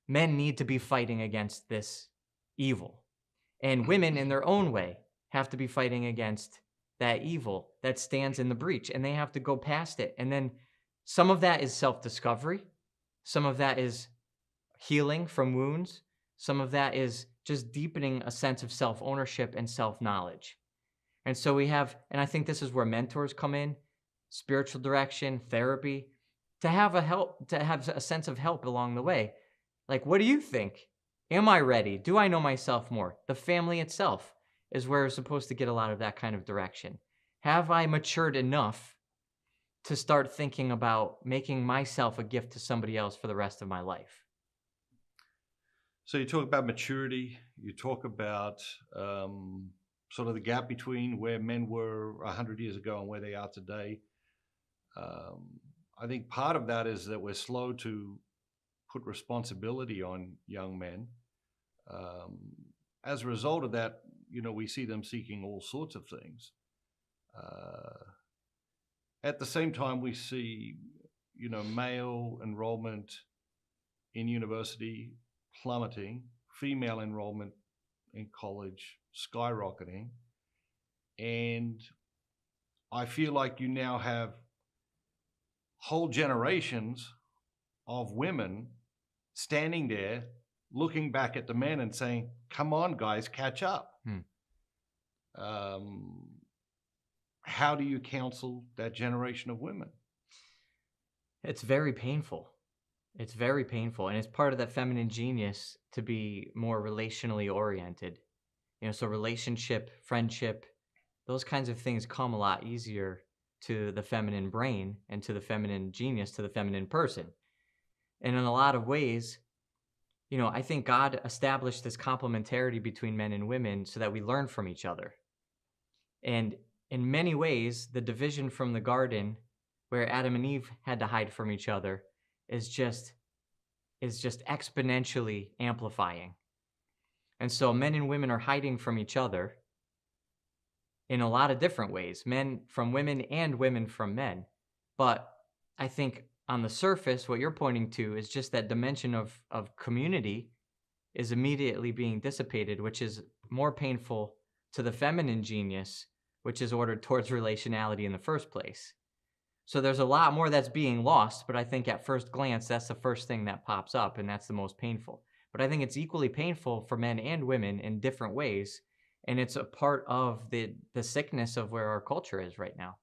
men need to be fighting against this evil. And women, in their own way, have to be fighting against that evil that stands in the breach. And they have to go past it. And then some of that is self-discovery. Some of that is healing from wounds. Some of that is just deepening a sense of self-ownership and self-knowledge. And so we have, and I think this is where mentors come in, spiritual direction, therapy, to have a sense of help along the way. Like, what do you think? Am I ready? Do I know myself more? The family itself is where we're supposed to get a lot of that kind of direction. Have I matured enough to start thinking about making myself a gift to somebody else for the rest of my life? So you talk about maturity, you talk about sort of the gap between where men were 100 years ago and where they are today. I think part of that is that we're slow to put responsibility on young men. As a result of that, we see them seeking all sorts of things. At the same time, we see, male enrollment in university plummeting, female enrollment in college skyrocketing. And I feel like you now have whole generations of women standing there looking back at the men and saying, come on, guys, catch up. How do you counsel that generation of women? It's very painful. It's very painful, and it's part of that feminine genius to be more relationally oriented. So relationship, friendship, those kinds of things come a lot easier to the feminine brain and to the feminine genius, to the feminine person. And in a lot of ways, I think God established this complementarity between men and women so that we learn from each other. And in many ways, the division from the garden where Adam and Eve had to hide from each other is just exponentially amplifying. And so men and women are hiding from each other in a lot of different ways, men from women and women from men. But I think on the surface, what you're pointing to is just that dimension of community is immediately being dissipated, which is more painful to the feminine genius, which is ordered towards relationality in the first place. So there's a lot more that's being lost, but I think at first glance, that's the first thing that pops up, and that's the most painful. But I think it's equally painful for men and women in different ways, and it's a part of the sickness of where our culture is right now.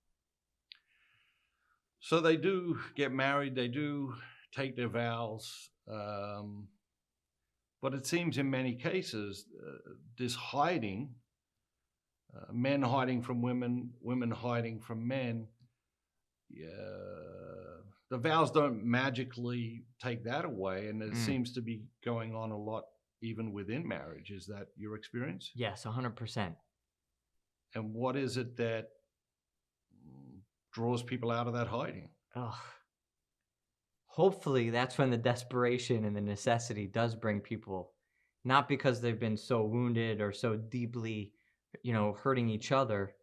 So they do get married, they do take their vows, but it seems in many cases, this hiding, men hiding from women, women hiding from men, the vows don't magically take that away, and it seems to be going on a lot even within marriage. Is that your experience? Yes, 100%. And what is it that draws people out of that hiding? Hopefully that's when the desperation and the necessity does bring people, not because they've been so wounded or so deeply, hurting each other,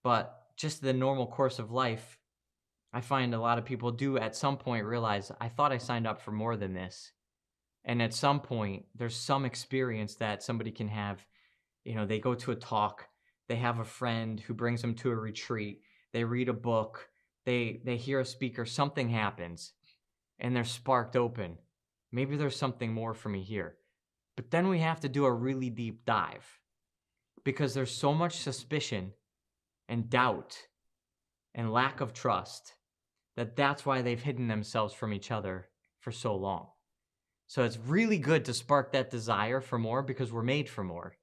but just the normal course of life. I find a lot of people do at some point realize, I thought I signed up for more than this. And at some point, there's some experience that somebody can have. They go to a talk, they have a friend who brings them to a retreat, they read a book, they hear a speaker, something happens, and they're sparked open. Maybe there's something more for me here. But then we have to do a really deep dive because there's so much suspicion and doubt and lack of trust that's why they've hidden themselves from each other for so long. So it's really good to spark that desire for more because we're made for more.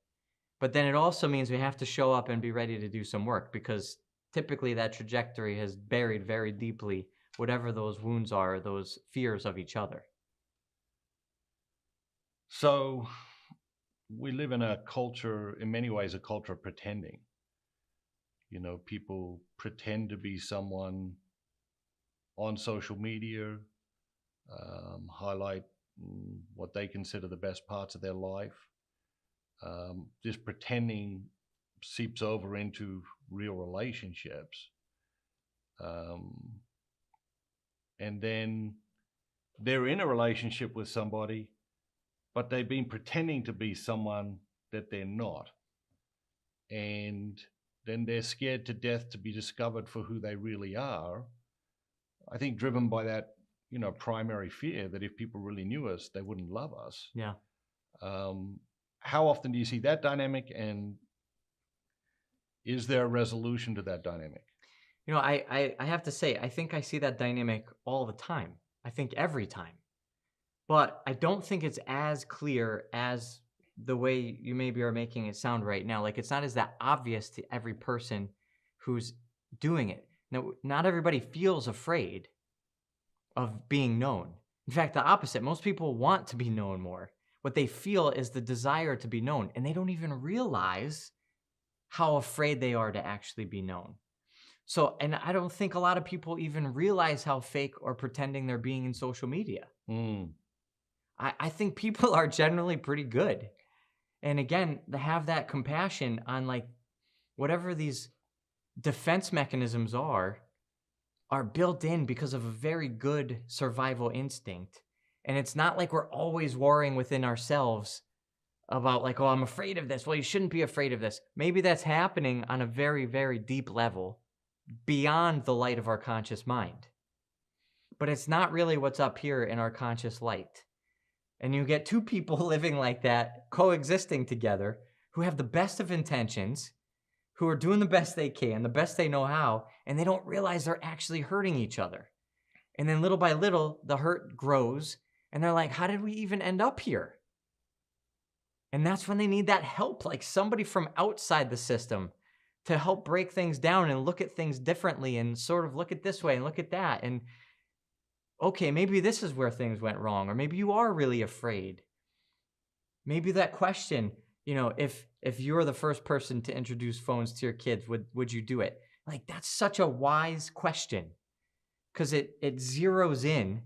But then it also means we have to show up and be ready to do some work because typically that trajectory has buried very deeply whatever those wounds are, those fears of each other. So we live in a culture, in many ways, a culture of pretending. People pretend to be someone on social media, highlight what they consider the best parts of their life. This pretending seeps over into real relationships. And then they're in a relationship with somebody, but they've been pretending to be someone that they're not. And then they're scared to death to be discovered for who they really are. I think driven by that, primary fear that if people really knew us, they wouldn't love us. Yeah. How often do you see that dynamic, and is there a resolution to that dynamic? I have to say, I think I see that dynamic all the time. I think every time. But I don't think it's as clear as the way you maybe are making it sound right now. Like, it's not as that obvious to every person who's doing it. Now, not everybody feels afraid of being known. In fact, the opposite. Most people want to be known more. What they feel is the desire to be known, and they don't even realize how afraid they are to actually be known. So, and I don't think a lot of people even realize how fake or pretending they're being in social media. I think people are generally pretty good. And again, to have that compassion on like whatever these defense mechanisms are built in because of a very good survival instinct. And it's not like we're always warring within ourselves about like, oh, I'm afraid of this. Well, you shouldn't be afraid of this. Maybe that's happening on a very, very deep level beyond the light of our conscious mind. But it's not really what's up here in our conscious light. And you get two people living like that, coexisting together, who have the best of intentions, who are doing the best they can, the best they know how, and they don't realize they're actually hurting each other. And then little by little, the hurt grows. And they're like, how did we even end up here? And that's when they need that help, like somebody from outside the system to help break things down and look at things differently and sort of look at this way and look at that. And okay, maybe this is where things went wrong, or maybe you are really afraid. Maybe that question, if you're the first person to introduce phones to your kids, would you do it? Like, that's such a wise question, because it zeroes in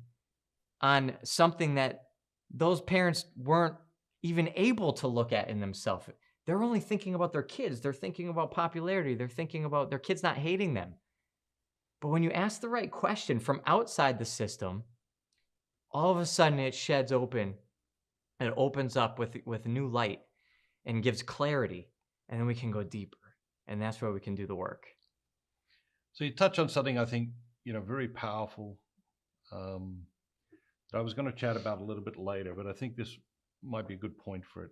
on something that those parents weren't even able to look at in themselves. They're only thinking about their kids. They're thinking about popularity. They're thinking about their kids not hating them. But when you ask the right question from outside the system, all of a sudden it sheds open. It opens up with new light and gives clarity. And then we can go deeper. And that's where we can do the work. So you touch on something I think, very powerful, that I was going to chat about a little bit later, but I think this might be a good point for it.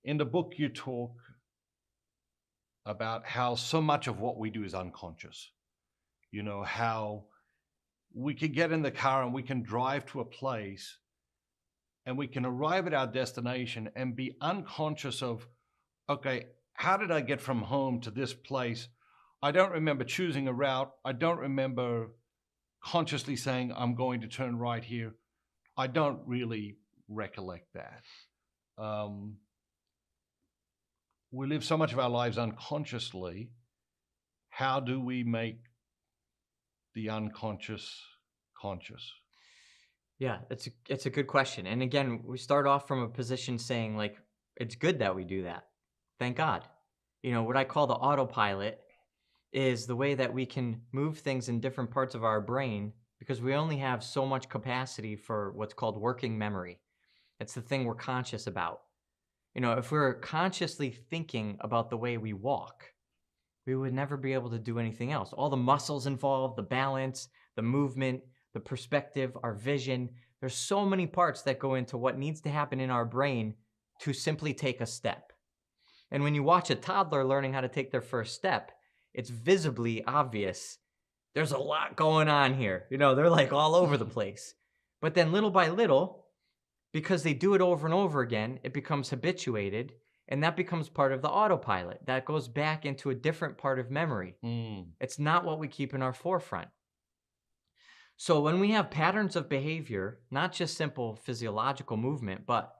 In the book, you talk about how so much of what we do is unconscious. How we can get in the car and we can drive to a place and we can arrive at our destination and be unconscious of, okay, how did I get from home to this place? I don't remember choosing a route. I don't remember consciously saying, I'm going to turn right here. I don't really recollect that. We live so much of our lives unconsciously. How do we make the unconscious conscious? Yeah, it's a good question. And again, we start off from a position saying, like, it's good that we do that. Thank God. What I call the autopilot is the way that we can move things in different parts of our brain, because we only have so much capacity for what's called working memory. It's the thing we're conscious about. If we're consciously thinking about the way we walk, we would never be able to do anything else. All the muscles involved, the balance, the movement, the perspective, our vision. There's so many parts that go into what needs to happen in our brain to simply take a step. And when you watch a toddler learning how to take their first step, it's visibly obvious. There's a lot going on here. They're like all over the place. But then little by little, because they do it over and over again, it becomes habituated, and that becomes part of the autopilot. That goes back into a different part of memory. It's not what we keep in our forefront. So when we have patterns of behavior, not just simple physiological movement, but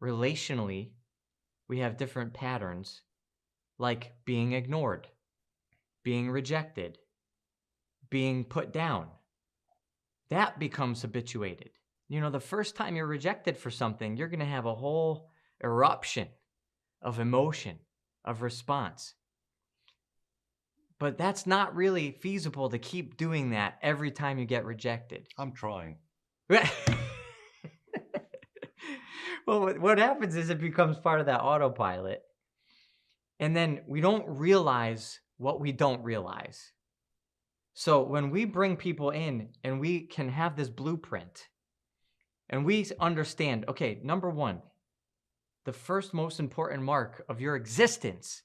relationally, we have different patterns, like being ignored, being rejected, being put down. That becomes habituated. The first time you're rejected for something, you're going to have a whole eruption of emotion, of response. But that's not really feasible to keep doing that every time you get rejected. I'm trying. Well, what happens is it becomes part of that autopilot. And then we don't realize what we don't realize. So when we bring people in and we can have this blueprint and we understand, okay, number one, the first most important mark of your existence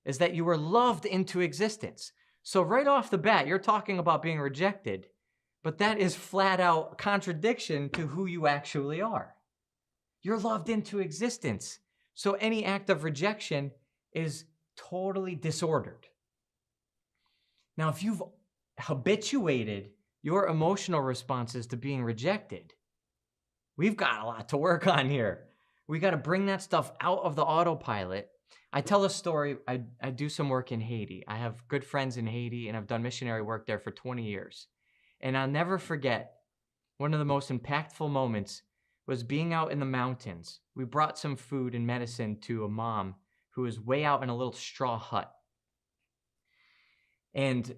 is that you were loved into existence. So right off the bat, you're talking about being rejected, but that is flat out contradiction to who you actually are. You're loved into existence. So any act of rejection is totally disordered. Now, if you've habituated your emotional responses to being rejected, we've got a lot to work on here. We got to bring that stuff out of the autopilot. I tell a story. I do some work in Haiti. I have good friends in Haiti, and I've done missionary work there for 20 years. And I'll never forget, one of the most impactful moments was being out in the mountains. We brought some food and medicine to a mom who was way out in a little straw hut. And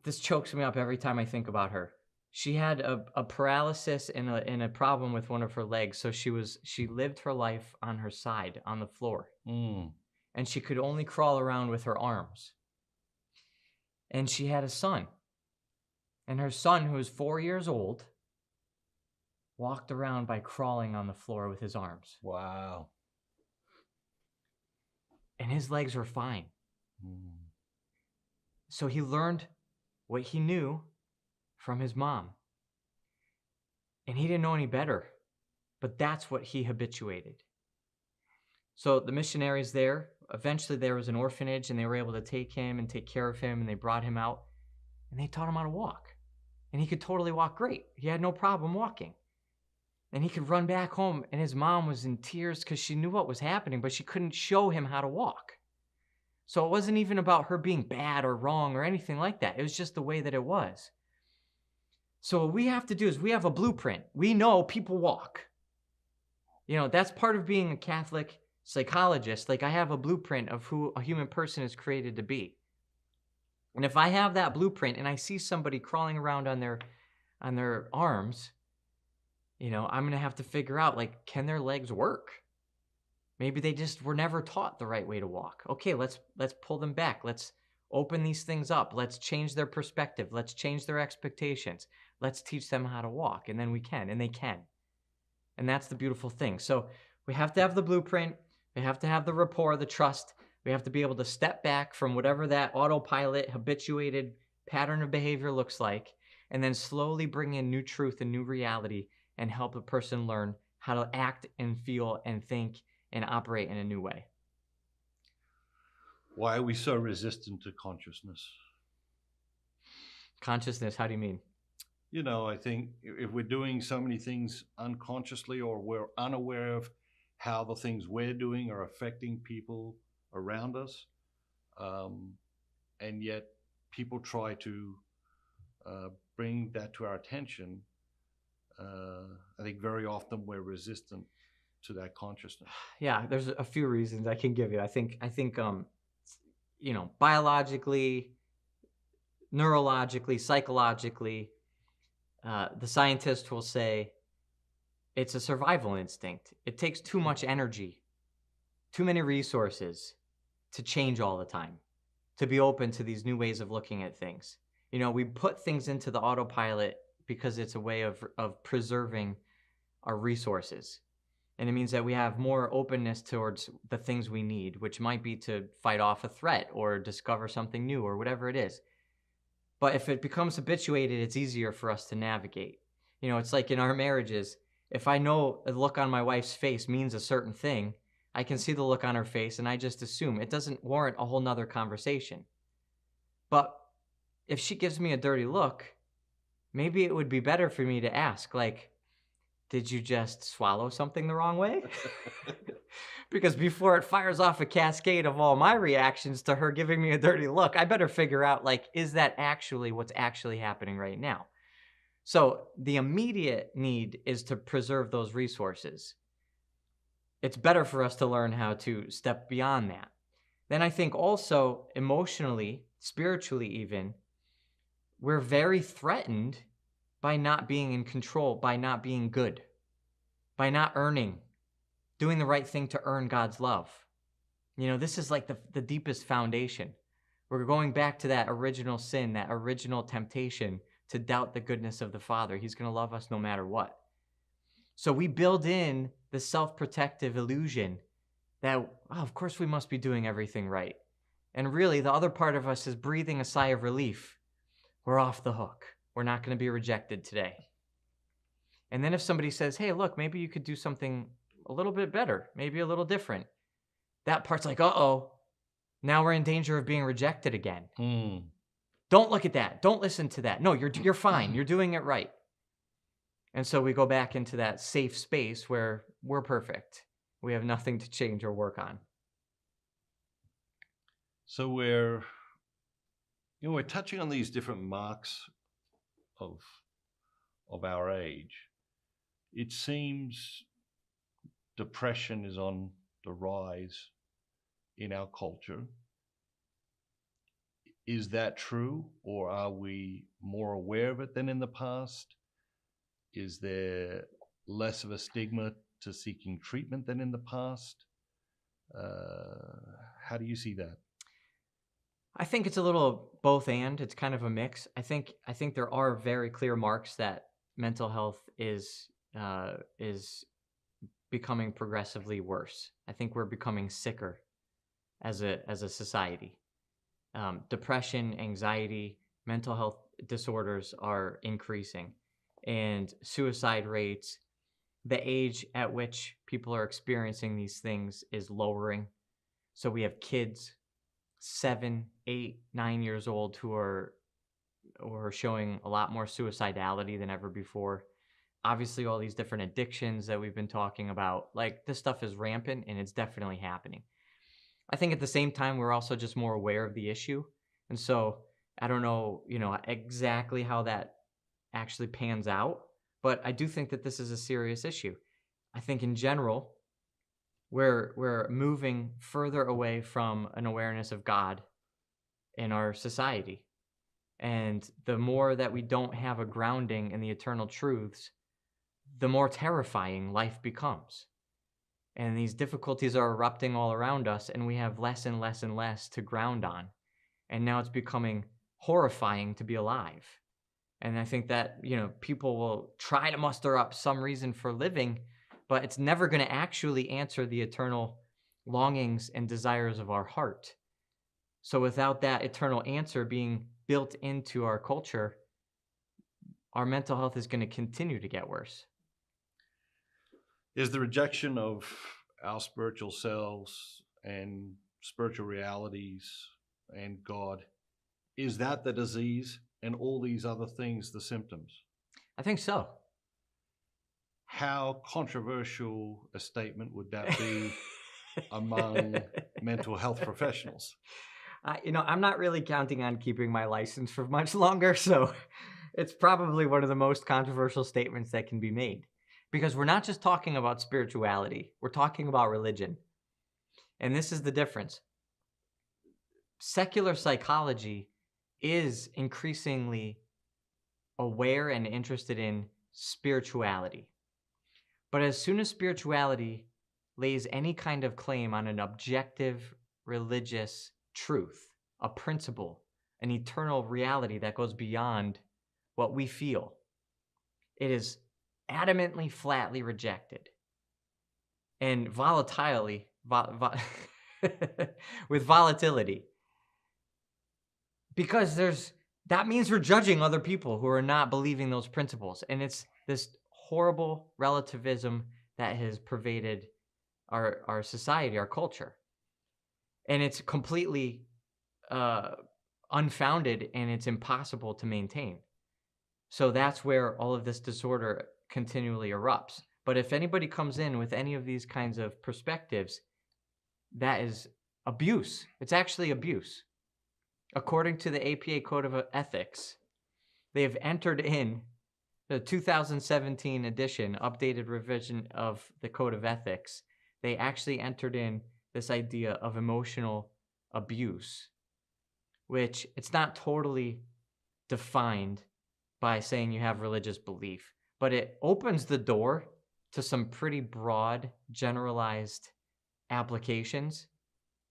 this chokes me up every time I think about her. She had a paralysis and a problem with one of her legs. So she lived her life on her side, on the floor. And she could only crawl around with her arms. And she had a son. And her son, who was 4 years old, walked around by crawling on the floor with his arms. Wow. And his legs were fine. So he learned what he knew from his mom. And he didn't know any better, but that's what he habituated. So the missionaries there, eventually there was an orphanage and they were able to take him and take care of him, and they brought him out and they taught him how to walk. And he could totally walk great. He had no problem walking. And he could run back home, and his mom was in tears because she knew what was happening, but she couldn't show him how to walk. So it wasn't even about her being bad or wrong or anything like that. It was just the way that it was. So what we have to do is we have a blueprint. We know people walk. That's part of being a Catholic psychologist. Like, I have a blueprint of who a human person is created to be. And if I have that blueprint and I see somebody crawling around on their arms, I'm going to have to figure out, like, can their legs work? Maybe they just were never taught the right way to walk. Okay, let's pull them back. Let's open these things up. Let's change their perspective. Let's change their expectations. Let's teach them how to walk, and then we can, and they can. And that's the beautiful thing. So we have to have the blueprint. We have to have the rapport, the trust. We have to be able to step back from whatever that autopilot, habituated pattern of behavior looks like, and then slowly bring in new truth and new reality and help a person learn how to act and feel and think and operate in a new way. Why are we so resistant to consciousness? Consciousness, how do you mean? I think if we're doing so many things unconsciously, or we're unaware of how the things we're doing are affecting people around us, and yet people try to bring that to our attention, I think very often we're resistant to that consciousness. Yeah, there's a few reasons I can give you. I think biologically, neurologically, psychologically, the scientists will say it's a survival instinct. It takes too much energy, too many resources to change all the time, to be open to these new ways of looking at things. We put things into the autopilot because it's a way of preserving our resources. And it means that we have more openness towards the things we need, which might be to fight off a threat or discover something new or whatever it is. But if it becomes habituated, it's easier for us to navigate. It's like in our marriages, if I know a look on my wife's face means a certain thing, I can see the look on her face and I just assume. It doesn't warrant a whole nother conversation. But if she gives me a dirty look, maybe it would be better for me to ask, like, did you just swallow something the wrong way? Because before it fires off a cascade of all my reactions to her giving me a dirty look, I better figure out, like, is that actually what's actually happening right now? So the immediate need is to preserve those resources. It's better for us to learn how to step beyond that. Then I think also emotionally, spiritually even, we're very threatened by not being in control, by not being good, by not earning, doing the right thing to earn God's love. This is like the deepest foundation. We're going back to that original sin, that original temptation to doubt the goodness of the Father. He's going to love us no matter what. So we build in the self-protective illusion that, of course we must be doing everything right. And really, the other part of us is breathing a sigh of relief. We're off the hook. We're not going to be rejected today. And then if somebody says, hey, look, maybe you could do something a little bit better, maybe a little different, that part's like, uh-oh, now we're in danger of being rejected again. Don't look at that. Don't listen to that. No, you're fine. You're doing it right. And so we go back into that safe space where we're perfect. We have nothing to change or work on. So we're touching on these different marks of our age. It seems depression is on the rise in our culture. Is that true, or are we more aware of it than in the past? Is there less of a stigma to seeking treatment than in the past? How do you see that? I think it's a little both and. It's kind of a mix. I think there are very clear marks that mental health is becoming progressively worse. I think we're becoming sicker as a society. Depression, anxiety, mental health disorders are increasing. and suicide rates. The age at which people are experiencing these things is lowering. So we have kids 7, 8, 9 years old who are showing a lot more suicidality than ever before. Obviously, all these different addictions that we've been talking about, like this stuff is rampant and it's definitely happening. I think at the same time, we're also just more aware of the issue. And so I don't know, exactly how that actually pans out, but I do think that this is a serious issue. I think in general, we're moving further away from an awareness of God in our society. And the more that we don't have a grounding in the eternal truths, the more terrifying life becomes. And these difficulties are erupting all around us, and we have less and less and less to ground on. And now it's becoming horrifying to be alive. And I think that, people will try to muster up some reason for living, but it's never going to actually answer the eternal longings and desires of our heart. So without that eternal answer being built into our culture, our mental health is going to continue to get worse. Is the rejection of our spiritual selves and spiritual realities and God, is that the disease and all these other things the symptoms? I think so. How controversial a statement would that be among mental health professionals? I'm not really counting on keeping my license for much longer, so it's probably one of the most controversial statements that can be made. Because we're not just talking about spirituality, we're talking about religion. And this is the difference. Secular psychology is increasingly aware and interested in spirituality. But as soon as spirituality lays any kind of claim on an objective religious truth, a principle, an eternal reality that goes beyond what we feel, it is adamantly, flatly rejected. And with volatility. Because that means we're judging other people who are not believing those principles. And it's this horrible relativism that has pervaded our society, our culture. And it's completely unfounded, and it's impossible to maintain. So that's where all of this disorder continually erupts. But if anybody comes in with any of these kinds of perspectives, that is abuse. It's actually abuse. According to the APA Code of Ethics, they have entered in the 2017 edition, updated revision of the Code of Ethics. They actually entered in this idea of emotional abuse, which it's not totally defined by saying you have religious belief, but it opens the door to some pretty broad, generalized applications.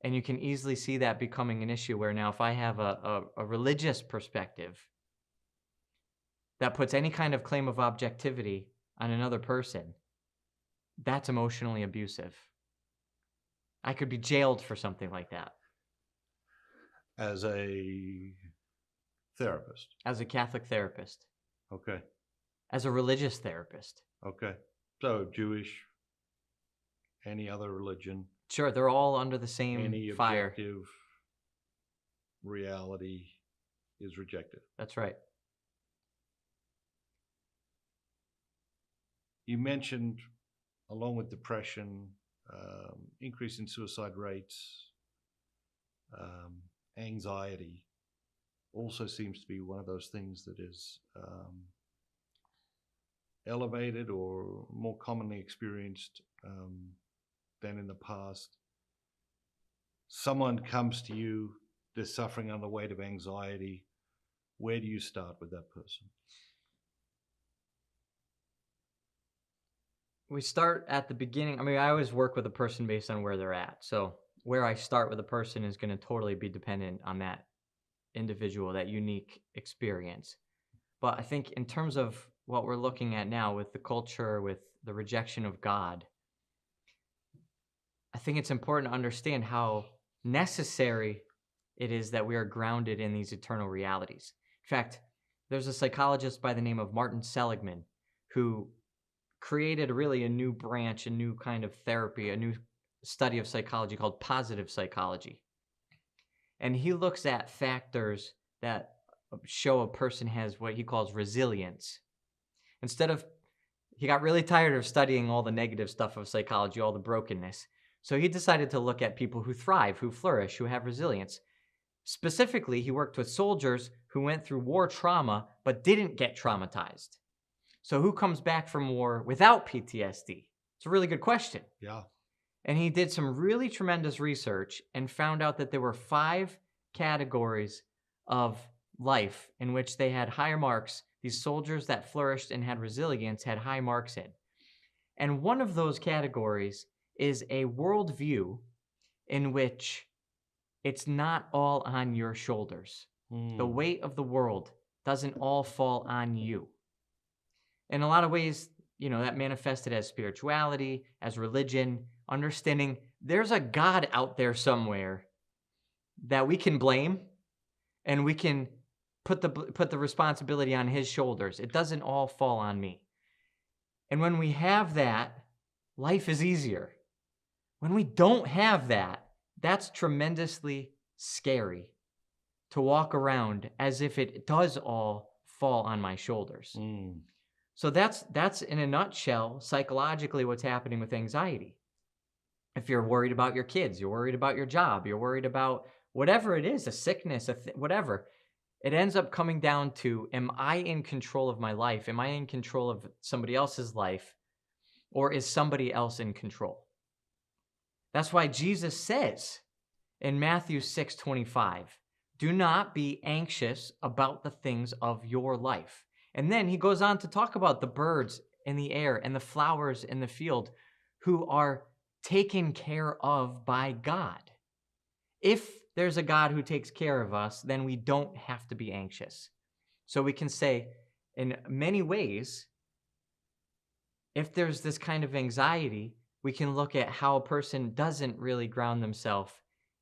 And you can easily see that becoming an issue where now if I have a religious perspective that puts any kind of claim of objectivity on another person, that's emotionally abusive. I could be jailed for something like that. As a therapist? As a Catholic therapist. Okay. As a religious therapist. Okay. So Jewish, any other religion. Sure, they're all under the same any fire. Objective reality is rejected. That's right. You mentioned, along with depression, increase in suicide rates, anxiety also seems to be one of those things that is elevated or more commonly experienced than in the past. Someone comes to you, they're suffering under the weight of anxiety. Where do you start with that person? We start at the beginning. I mean, I always work with a person based on where they're at. So where I start with a person is going to totally be dependent on that individual, that unique experience. But I think in terms of what we're looking at now with the culture, with the rejection of God, I think it's important to understand how necessary it is that we are grounded in these eternal realities. In fact, there's a psychologist by the name of Martin Seligman who created really a new branch, a new kind of therapy, a new study of psychology called positive psychology. And he looks at factors that show a person has what he calls resilience. He got really tired of studying all the negative stuff of psychology, all the brokenness. So he decided to look at people who thrive, who flourish, who have resilience. Specifically, he worked with soldiers who went through war trauma but didn't get traumatized. So who comes back from war without PTSD? It's a really good question. Yeah. And he did some really tremendous research and found out that there were 5 categories of life in which they had higher marks. These soldiers that flourished and had resilience had high marks in. And one of those categories is a worldview in which it's not all on your shoulders. The weight of the world doesn't all fall on you. In a lot of ways, that manifested as spirituality, as religion, understanding there's a God out there somewhere that we can blame, and we can put the responsibility on his shoulders. It doesn't all fall on me. And when we have that, life is easier. When we don't have that, that's tremendously scary to walk around as if it does all fall on my shoulders. So that's in a nutshell, psychologically, what's happening with anxiety. If you're worried about your kids, you're worried about your job, you're worried about whatever it is, a sickness, whatever, it ends up coming down to, am I in control of my life? Am I in control of somebody else's life? Or is somebody else in control? That's why Jesus says in Matthew 6:25, do not be anxious about the things of your life. And then he goes on to talk about the birds in the air and the flowers in the field who are taken care of by God. If there's a God who takes care of us, then we don't have to be anxious. So we can say, in many ways, if there's this kind of anxiety, we can look at how a person doesn't really ground themselves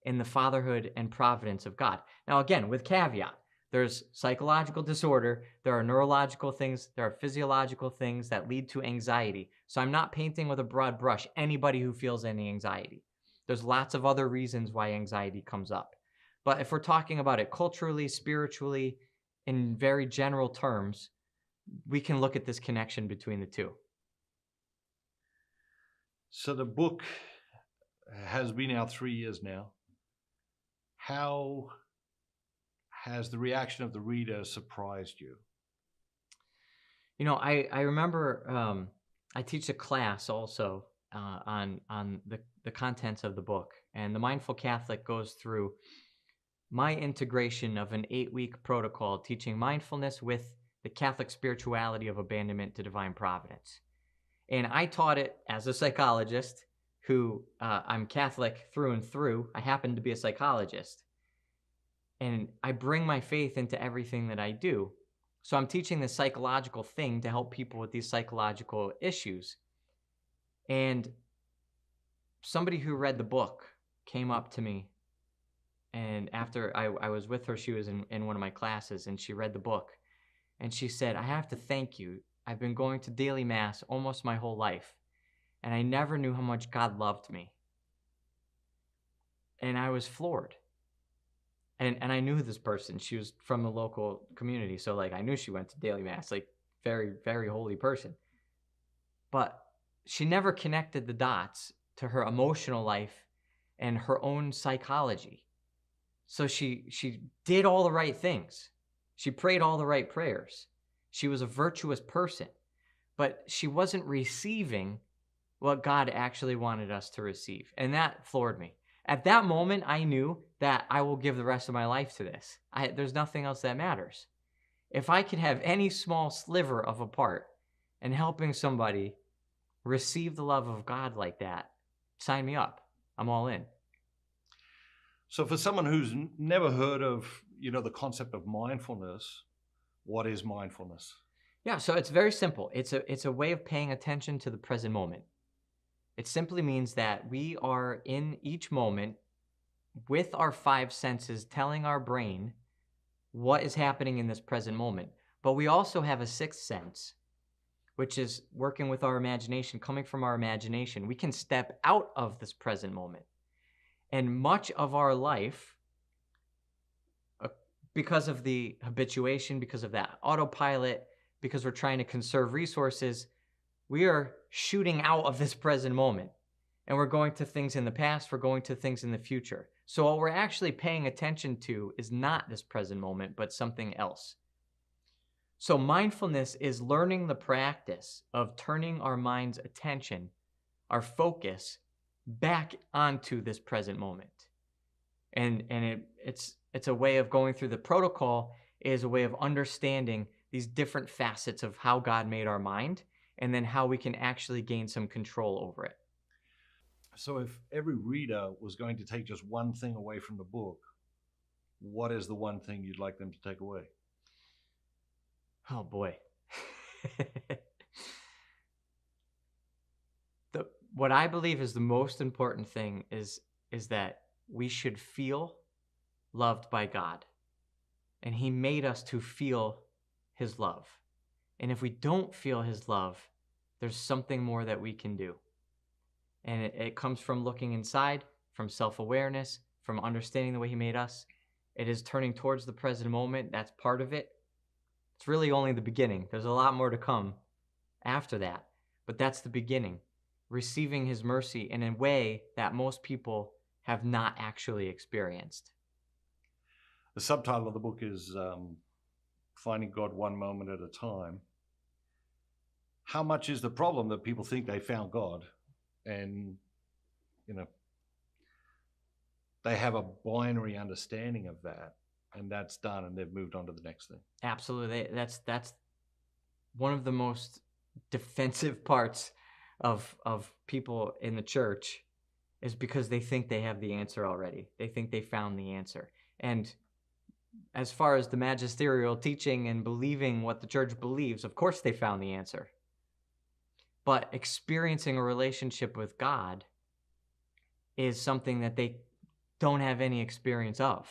in the fatherhood and providence of God. Now, again, with caveat, there's psychological disorder, there are neurological things, there are physiological things that lead to anxiety. So I'm not painting with a broad brush anybody who feels any anxiety. There's lots of other reasons why anxiety comes up. But if we're talking about it culturally, spiritually, in very general terms, we can look at this connection between the two. So the book has been out 3 years now. How has the reaction of the reader surprised you? I remember I teach a class also on the contents of the book. And the Mindful Catholic goes through my integration of an 8-week protocol teaching mindfulness with the Catholic spirituality of abandonment to divine providence. And I taught it as a psychologist who I'm Catholic through and through. I happen to be a psychologist. And I bring my faith into everything that I do. So I'm teaching this psychological thing to help people with these psychological issues. And somebody who read the book came up to me. And after I was with her, she was in one of my classes, and she read the book. And she said, I have to thank you. I've been going to daily mass almost my whole life, and I never knew how much God loved me. And I was floored. And I knew this person. She was from the local community, so I knew she went to daily mass, very, very holy person. But she never connected the dots to her emotional life and her own psychology. So she did all the right things. She prayed all the right prayers. She was a virtuous person, but she wasn't receiving what God actually wanted us to receive. And that floored me. At that moment, I knew that I will give the rest of my life to this. There's nothing else that matters. If I could have any small sliver of a part in helping somebody receive the love of God like that, sign me up. I'm all in. So for someone who's never heard of, the concept of mindfulness, what is mindfulness? Yeah, so it's very simple. It's a way of paying attention to the present moment. It simply means that we are in each moment with our 5 senses telling our brain what is happening in this present moment. But we also have a sixth sense, which is working with our imagination, coming from our imagination. We can step out of this present moment. And much of our life, because of the habituation, because of that autopilot, because we're trying to conserve resources, we are shooting out of this present moment. And we're going to things in the past, we're going to things in the future. So what we're actually paying attention to is not this present moment, but something else. So mindfulness is learning the practice of turning our mind's attention, our focus, back onto this present moment. And it's a way of going through the protocol, is a way of understanding these different facets of how God made our mind, and then how we can actually gain some control over it. So if every reader was going to take just one thing away from the book, what is the one thing you'd like them to take away? Oh boy. What I believe is the most important thing is that we should feel loved by God. And He made us to feel His love. And if we don't feel His love, there's something more that we can do. And it comes from looking inside, from self-awareness, from understanding the way He made us. It is turning towards the present moment. That's part of it. It's really only the beginning. There's a lot more to come after that. But that's the beginning. Receiving His mercy in a way that most people have not actually experienced. The subtitle of the book is Finding God One Moment at a Time. How much is the problem that people think they found God, and they have a binary understanding of that, and that's done, and they've moved on to the next thing? Absolutely. That's one of the most defensive parts of people in the church, is because they think they have the answer already. They think they found the answer. And as far as the magisterial teaching and believing what the church believes, of course they found the answer. But experiencing a relationship with God is something that they don't have any experience of.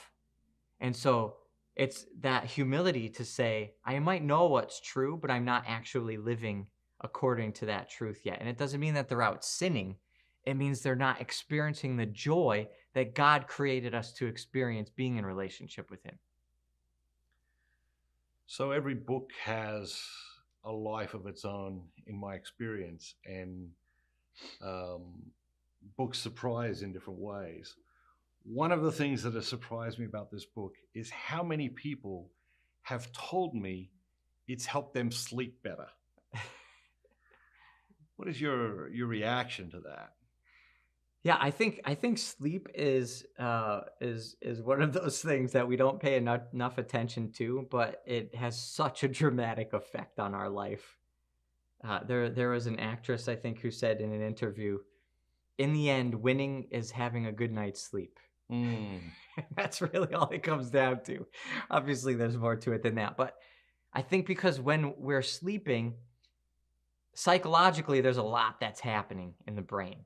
And so it's that humility to say, I might know what's true, but I'm not actually living according to that truth yet. And it doesn't mean that they're out sinning. It means they're not experiencing the joy that God created us to experience being in relationship with Him. So every book has a life of its own, in my experience, and books surprise in different ways. One of the things that has surprised me about this book is how many people have told me it's helped them sleep better. What is your reaction to that? Yeah, I think sleep is one of those things that we don't pay enough attention to, but it has such a dramatic effect on our life. There was an actress, I think, who said in an interview, in the end, winning is having a good night's sleep. That's really all it comes down to. Obviously, there's more to it than that, but I think because when we're sleeping, psychologically, there's a lot that's happening in the brain.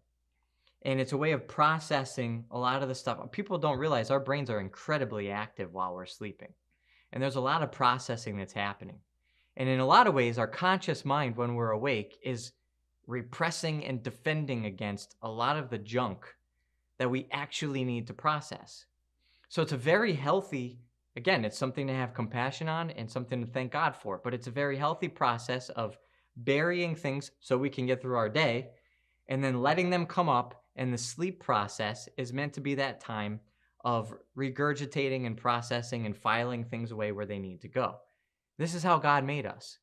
And it's a way of processing a lot of the stuff. People don't realize our brains are incredibly active while we're sleeping. And there's a lot of processing that's happening. And in a lot of ways, our conscious mind, when we're awake, is repressing and defending against a lot of the junk that we actually need to process. So it's a very healthy, again, it's something to have compassion on and something to thank God for. But it's a very healthy process of burying things so we can get through our day, and then letting them come up. And the sleep process is meant to be that time of regurgitating and processing and filing things away where they need to go. This is how God made us.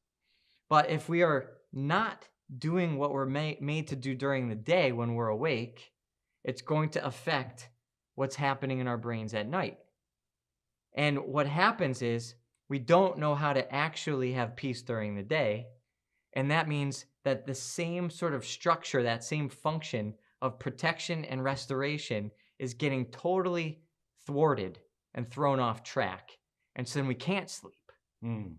But if we are not doing what we're made to do during the day when we're awake, it's going to affect what's happening in our brains at night. And what happens is we don't know how to actually have peace during the day. And that means that the same sort of structure, that same function of protection and restoration is getting totally thwarted and thrown off track. And so then we can't sleep. And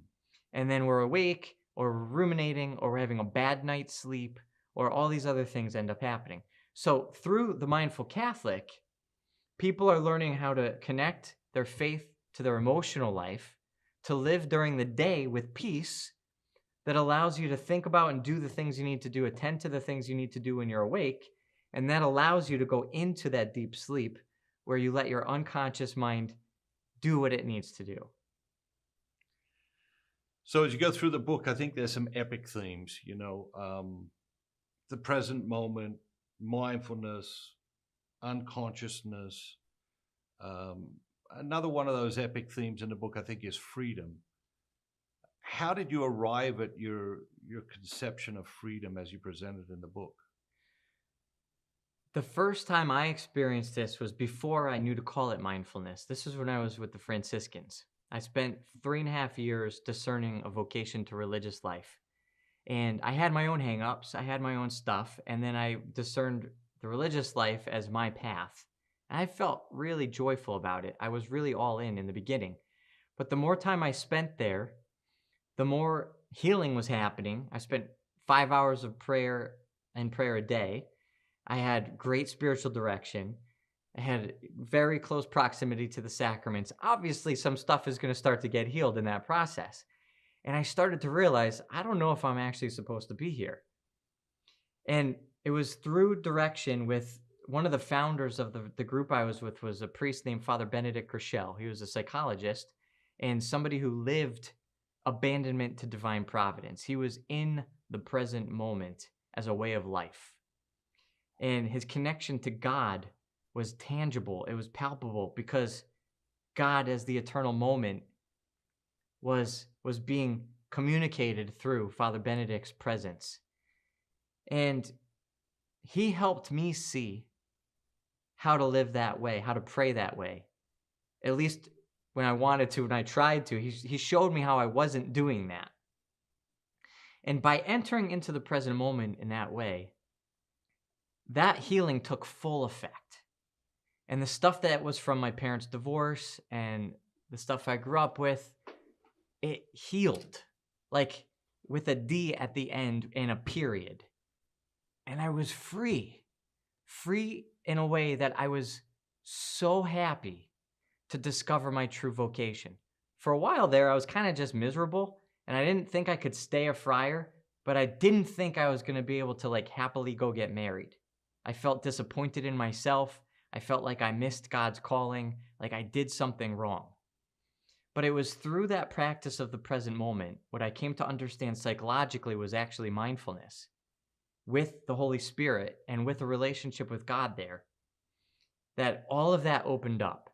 then we're awake, or we're ruminating, or we're having a bad night's sleep, or all these other things end up happening. So through the Mindful Catholic, people are learning how to connect their faith to their emotional life, to live during the day with peace that allows you to think about and do the things you need to do, attend to the things you need to do when you're awake, and that allows you to go into that deep sleep where you let your unconscious mind do what it needs to do. So as you go through the book, I think there's some epic themes, the present moment, mindfulness, unconsciousness. Another one of those epic themes in the book, I think, is freedom. How did you arrive at your conception of freedom as you presented in the book? The first time I experienced this was before I knew to call it mindfulness. This was when I was with the Franciscans. I spent 3.5 years discerning a vocation to religious life. And I had my own hang-ups, I had my own stuff, and then I discerned the religious life as my path. And I felt really joyful about it. I was really all in the beginning. But the more time I spent there, the more healing was happening. I spent 5 hours of prayer a day. I had great spiritual direction. I had very close proximity to the sacraments. Obviously, some stuff is going to start to get healed in that process. And I started to realize, I don't know if I'm actually supposed to be here. And it was through direction with one of the founders of the group I was with was a priest named Father Benedict Rochelle. He was a psychologist and somebody who lived abandonment to divine providence. He was in the present moment as a way of life. And his connection to God was tangible. It was palpable because God as the eternal moment was being communicated through Father Benedict's presence. And he helped me see how to live that way, how to pray that way. At least when I wanted to, when I tried to, he showed me how I wasn't doing that. And by entering into the present moment in that way, that healing took full effect. And the stuff that was from my parents' divorce and the stuff I grew up with, it healed, like with a D at the end and a period. And I was free in a way that I was so happy to discover my true vocation. For a while there, I was kind of just miserable, and I didn't think I could stay a friar, but I didn't think I was going to be able to happily go get married. I felt disappointed in myself. I felt like I missed God's calling, like I did something wrong. But it was through that practice of the present moment, what I came to understand psychologically was actually mindfulness with the Holy Spirit and with a relationship with God there, that all of that opened up.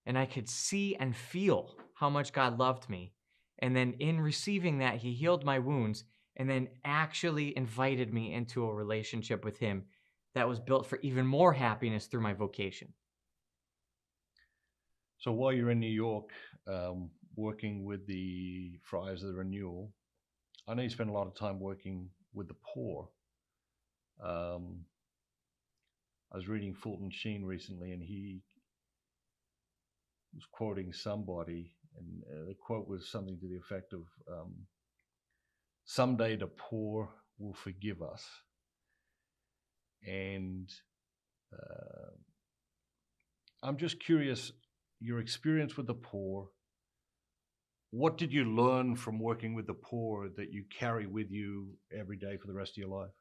And I could see and feel how much God loved me. And then in receiving that, he healed my wounds and then actually invited me into a relationship with him that was built for even more happiness through my vocation. So while you're in New York, working with the Friars of the Renewal, I know you spend a lot of time working with the poor. I was reading Fulton Sheen recently, and he was quoting somebody, and the quote was something to the effect of, someday the poor will forgive us. And I'm just curious, your experience with the poor, what did you learn from working with the poor that you carry with you every day for the rest of your life?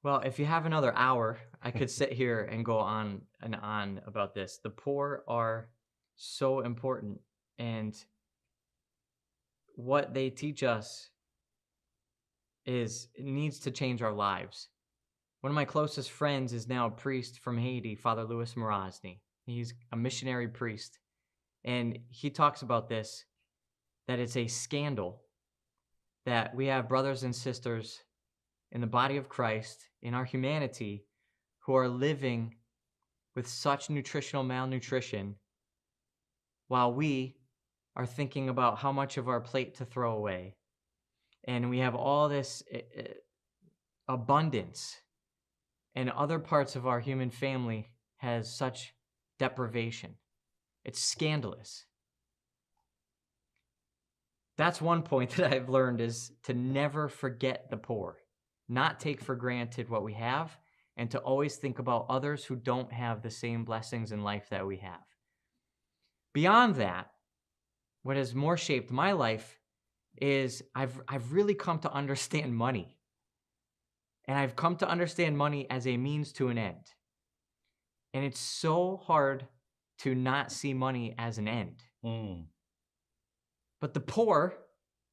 Well, if you have another hour, I could sit here and go on and on about this. The poor are so important, and what they teach us it needs to change our lives. One of my closest friends is now a priest from Haiti, Father Louis Morosny. He's a missionary priest, and he talks about this, that it's a scandal that we have brothers and sisters in the body of Christ, in our humanity, who are living with such nutritional malnutrition while we are thinking about how much of our plate to throw away. And we have all this abundance, and other parts of our human family has such deprivation. It's scandalous. That's one point that I've learned, is to never forget the poor, not take for granted what we have, and to always think about others who don't have the same blessings in life that we have. Beyond that, what has more shaped my life is I've really come to understand money. And I've come to understand money as a means to an end. And it's so hard to not see money as an end. Mm. But the poor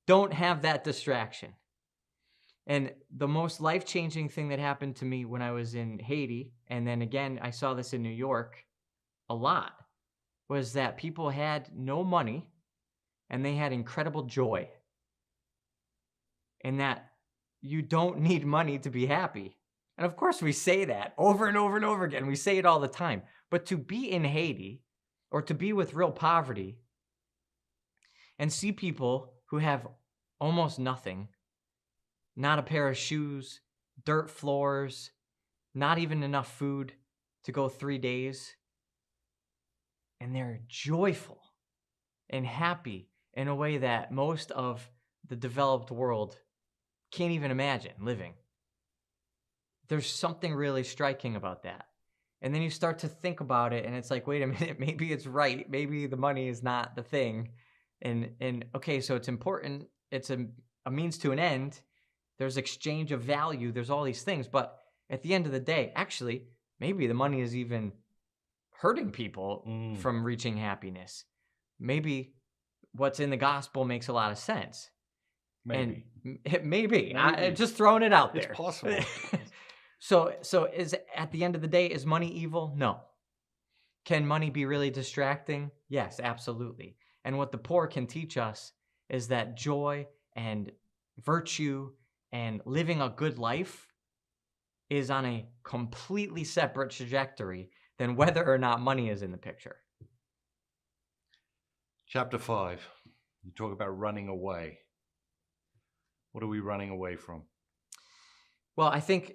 don't have that distraction. And the most life-changing thing that happened to me when I was in Haiti, and then again, I saw this in New York a lot, was that people had no money and they had incredible joy. And that you don't need money to be happy. And of course, we say that over and over and over again. We say it all the time. But to be in Haiti or to be with real poverty and see people who have almost nothing, not a pair of shoes, dirt floors, not even enough food to go 3 days, and they're joyful and happy in a way that most of the developed world can't even imagine living. There's something really striking about that. And then you start to think about it and it's like, wait a minute, maybe it's right. Maybe the money is not the thing. And okay, so it's important. It's a means to an end. There's exchange of value. There's all these things. But at the end of the day, actually, maybe the money is even hurting people from reaching happiness. Maybe what's in the gospel makes a lot of sense. Maybe. And maybe. Just throwing it out there. It's possible. So is at the end of the day, is money evil? No. Can money be really distracting? Yes, absolutely. And what the poor can teach us is that joy and virtue and living a good life is on a completely separate trajectory than whether or not money is in the picture. Chapter 5, you talk about running away. What are we running away from? Well, I think,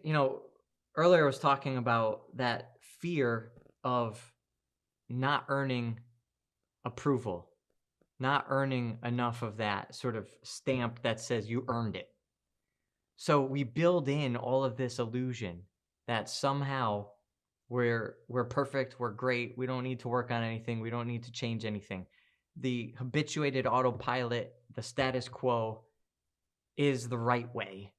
earlier I was talking about that fear of not earning approval, not earning enough of that sort of stamp that says you earned it. So we build in all of this illusion that somehow we're perfect, we're great, we don't need to work on anything, we don't need to change anything. The habituated autopilot, the status quo is the right way.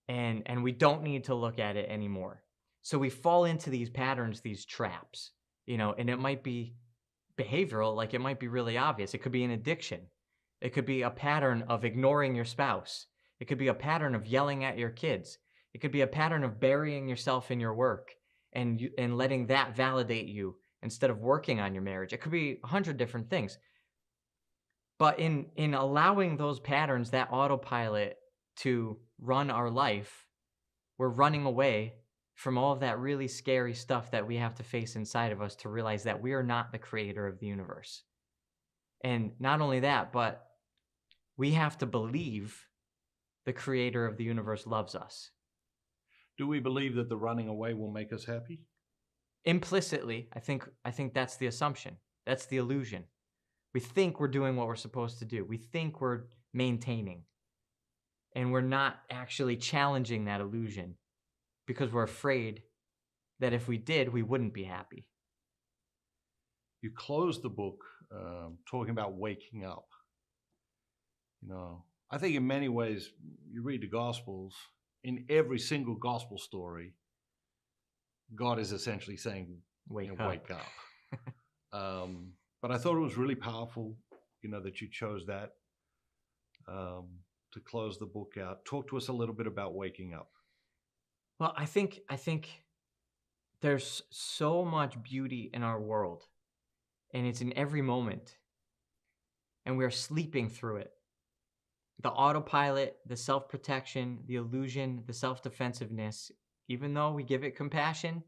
And we don't need to look at it anymore. So we fall into these patterns, these traps, and it might be behavioral, like it might be really obvious. It could be an addiction. It could be a pattern of ignoring your spouse. It could be a pattern of yelling at your kids. It could be a pattern of burying yourself in your work and letting that validate you instead of working on your marriage. It could be 100 different things. But in allowing those patterns, that autopilot to run our life, we're running away from all of that really scary stuff that we have to face inside of us to realize that we are not the creator of the universe. And not only that, but we have to believe the creator of the universe loves us. Do we believe that the running away will make us happy? Implicitly, I think that's the assumption. That's the illusion. We think we're doing what we're supposed to do. We think we're maintaining. And we're not actually challenging that illusion because we're afraid that if we did, we wouldn't be happy. You close the book talking about waking up. I think in many ways, you read the Gospels, in every single Gospel story, God is essentially saying, wake up. But I thought it was really powerful, that you chose that to close the book out. Talk to us a little bit about waking up. Well, I think there's so much beauty in our world, and it's in every moment, and we're sleeping through it. The autopilot, the self-protection, the illusion, the self-defensiveness, even though we give it compassion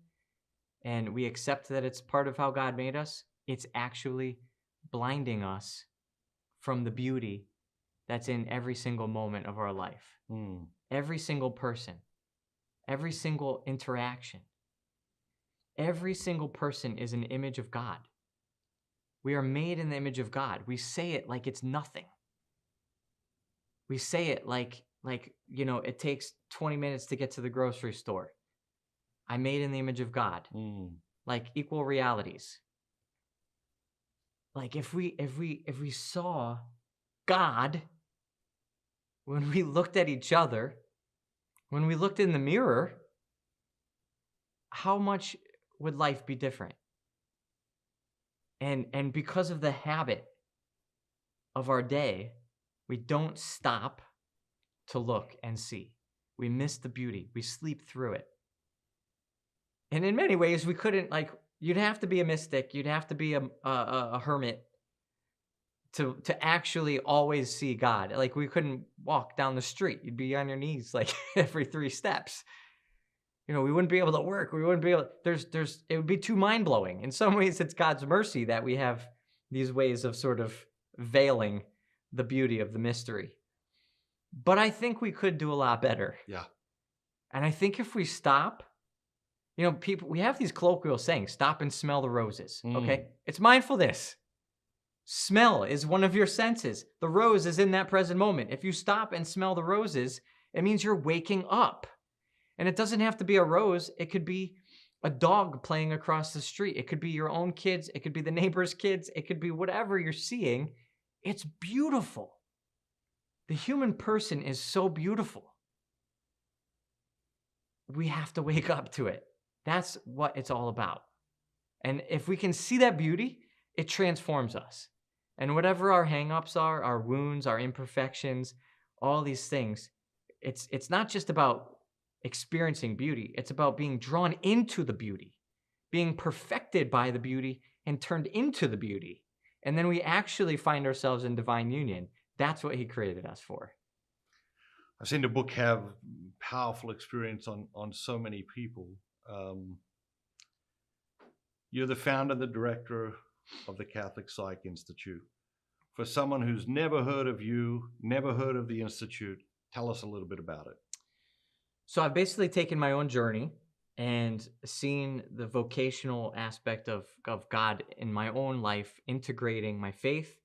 and we accept that it's part of how God made us, it's actually blinding us from the beauty that's in every single moment of our life. Every single person, every single interaction, every single person is an image of God. We are made in the image of God. We say it like it's nothing. We say it like it takes 20 minutes to get to the grocery store. I'm made in the image of God. Like equal realities. like if we saw God when we looked at each other, when we looked in the mirror, how much would life be different? And because of the habit of our day, we don't stop to look and see. We miss the beauty. We sleep through it. And in many ways, we couldn't, like, you'd have to be a mystic. You'd have to be a hermit to actually always see God. Like, we couldn't walk down the street. You'd be on your knees like every 3 steps. You know, we wouldn't be able to work. We wouldn't be able, it would be too mind-blowing. In some ways, it's God's mercy that we have these ways of sort of veiling the beauty of the mystery. But I think we could do a lot better. Yeah. And I think if we stop, you know, people, we have these colloquial sayings, stop and smell the roses, okay? It's mindfulness. Smell is one of your senses. The rose is in that present moment. If you stop and smell the roses, it means you're waking up. And it doesn't have to be a rose. It could be a dog playing across the street. It could be your own kids. It could be the neighbor's kids. It could be whatever you're seeing. It's beautiful. The human person is so beautiful. We have to wake up to it. That's what it's all about. And if we can see that beauty, it transforms us. And whatever our hang-ups are, our wounds, our imperfections, all these things, it's not just about experiencing beauty. It's about being drawn into the beauty, being perfected by the beauty and turned into the beauty. And then we actually find ourselves in divine union. That's what he created us for. I've seen the book have powerful experience on so many people. You're the founder, the director of the CatholicPsych Institute. For someone who's never heard of you, never heard of the Institute, tell us a little bit about it. So I've basically taken my own journey and seen the vocational aspect of God in my own life, integrating my faith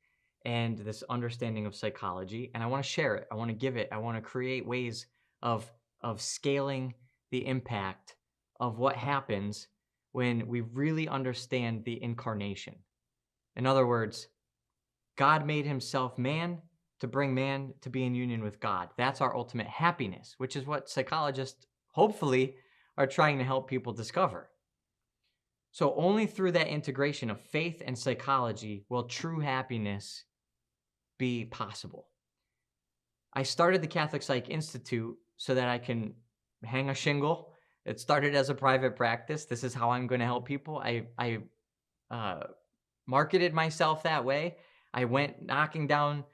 and this understanding of psychology. And I want to share it. I want to give it. I want to create ways of scaling the impact of what happens when we really understand the incarnation. In other words, God made himself man to bring man to be in union with God. That's our ultimate happiness, which is what psychologists hopefully are trying to help people discover. So only through that integration of faith and psychology will true happiness be possible. I started the CatholicPsych Institute so that I can hang a shingle. It started as a private practice. This is how I'm going to help people. I marketed myself that way. I went knocking down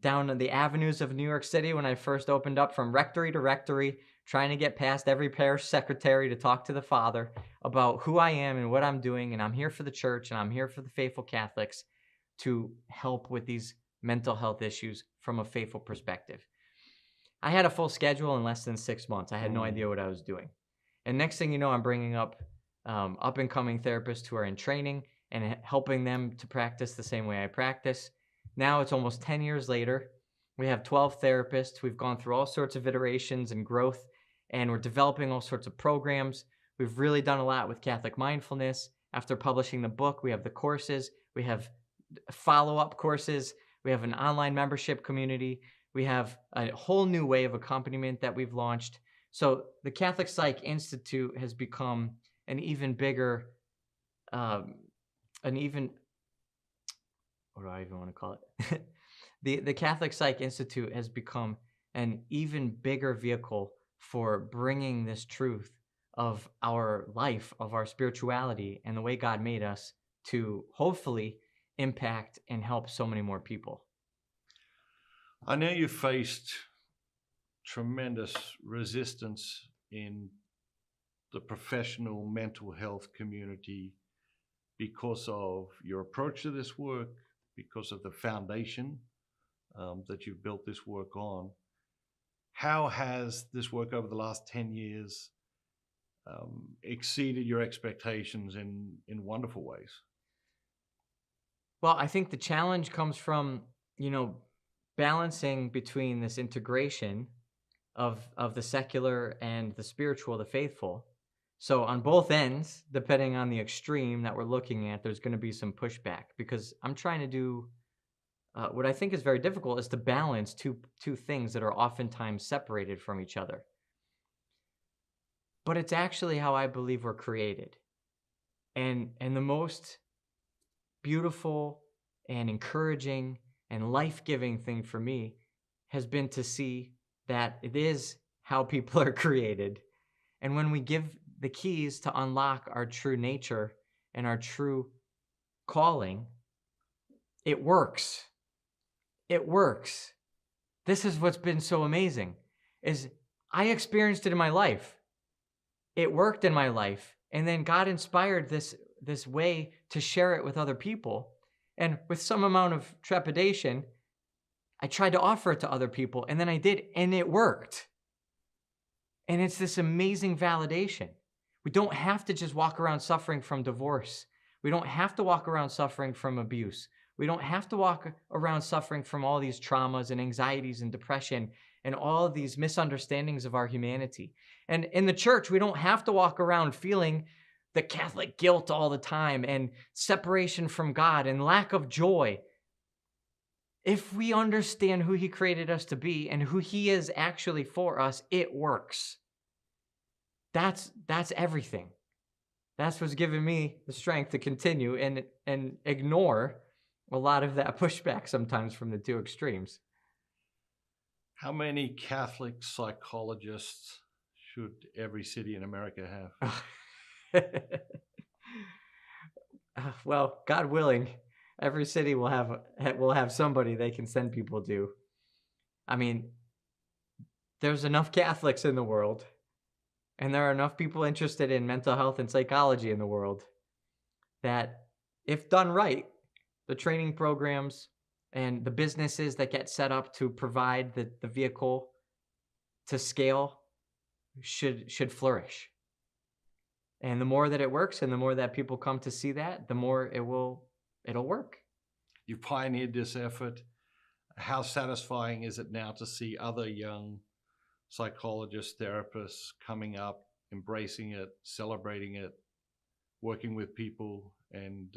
the avenues of New York City when I first opened up, from rectory to rectory, trying to get past every parish secretary to talk to the Father about who I am and what I'm doing. And I'm here for the church, and I'm here for the faithful Catholics to help with these mental health issues from a faithful perspective. I had a full schedule in less than 6 months. I had no idea what I was doing. And next thing you know, I'm bringing up up-and-coming therapists who are in training and helping them to practice the same way I practice. Now it's almost 10 years later. We have 12 therapists. We've gone through all sorts of iterations and growth, and we're developing all sorts of programs. We've really done a lot with Catholic mindfulness. After publishing the book, we have the courses. We have follow-up courses. We have an online membership community. We have a whole new way of accompaniment that we've launched. So the CatholicPsych Institute has become an even bigger, what do I even want to call it? The CatholicPsych Institute has become an even bigger vehicle for bringing this truth of our life, of our spirituality, and the way God made us to hopefully impact and help so many more people. I know you faced tremendous resistance in the professional mental health community because of your approach to this work, because of the foundation that you've built this work on. How has this work over the last 10 years exceeded your expectations in wonderful ways? Well, I think the challenge comes from, balancing between this integration of the secular and the spiritual, the faithful, So on both ends, depending on the extreme that we're looking at, there's going to be some pushback because I'm trying to do what I think is very difficult is to balance two things that are oftentimes separated from each other. But it's actually how I believe we're created. And the most beautiful and encouraging and life-giving thing for me has been to see that it is how people are created. And when we give the keys to unlock our true nature and our true calling, it works. It works. This is what's been so amazing is I experienced it in my life. It worked in my life. And then God inspired this way to share it with other people. And with some amount of trepidation, I tried to offer it to other people, and then I did, and it worked. And it's this amazing validation. We don't have to just walk around suffering from divorce. We don't have to walk around suffering from abuse. We don't have to walk around suffering from all these traumas and anxieties and depression and all of these misunderstandings of our humanity. And in the church, we don't have to walk around feeling the Catholic guilt all the time and separation from God and lack of joy. If we understand who he created us to be and who he is actually for us, it works. That's everything. That's what's given me the strength to continue and ignore a lot of that pushback sometimes from the two extremes. How many Catholic psychologists should every city in America have? Well, God willing, every city will have somebody they can send people to. I mean, there's enough Catholics in the world, and there are enough people interested in mental health and psychology in the world that, if done right, the training programs and the businesses that get set up to provide the vehicle to scale should flourish. And the more that it works and the more that people come to see that, the more it'll work. You've pioneered this effort. How satisfying is it now to see other young psychologists, therapists coming up, embracing it, celebrating it, working with people, and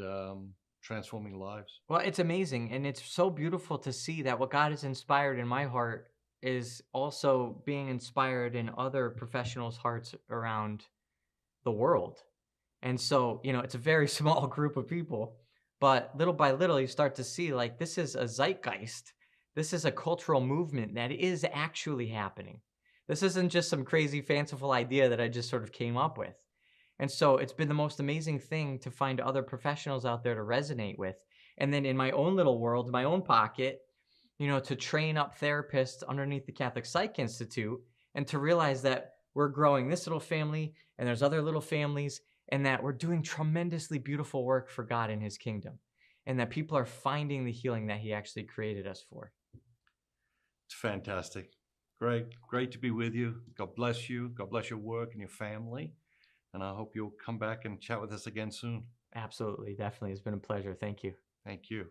transforming lives? Well, it's amazing. And it's so beautiful to see that what God has inspired in my heart is also being inspired in other professionals' hearts around the world. And so, it's a very small group of people, but little by little, you start to see like this is a zeitgeist. This is a cultural movement that is actually happening. This isn't just some crazy fanciful idea that I just sort of came up with. And so it's been the most amazing thing to find other professionals out there to resonate with. And then in my own little world, my own pocket, to train up therapists underneath the Catholic Psych Institute and to realize that we're growing this little family and there's other little families and that we're doing tremendously beautiful work for God in his kingdom and that people are finding the healing that he actually created us for. It's fantastic. Greg, great to be with you. God bless you. God bless your work and your family. And I hope you'll come back and chat with us again soon. Absolutely. Definitely. It's been a pleasure. Thank you. Thank you.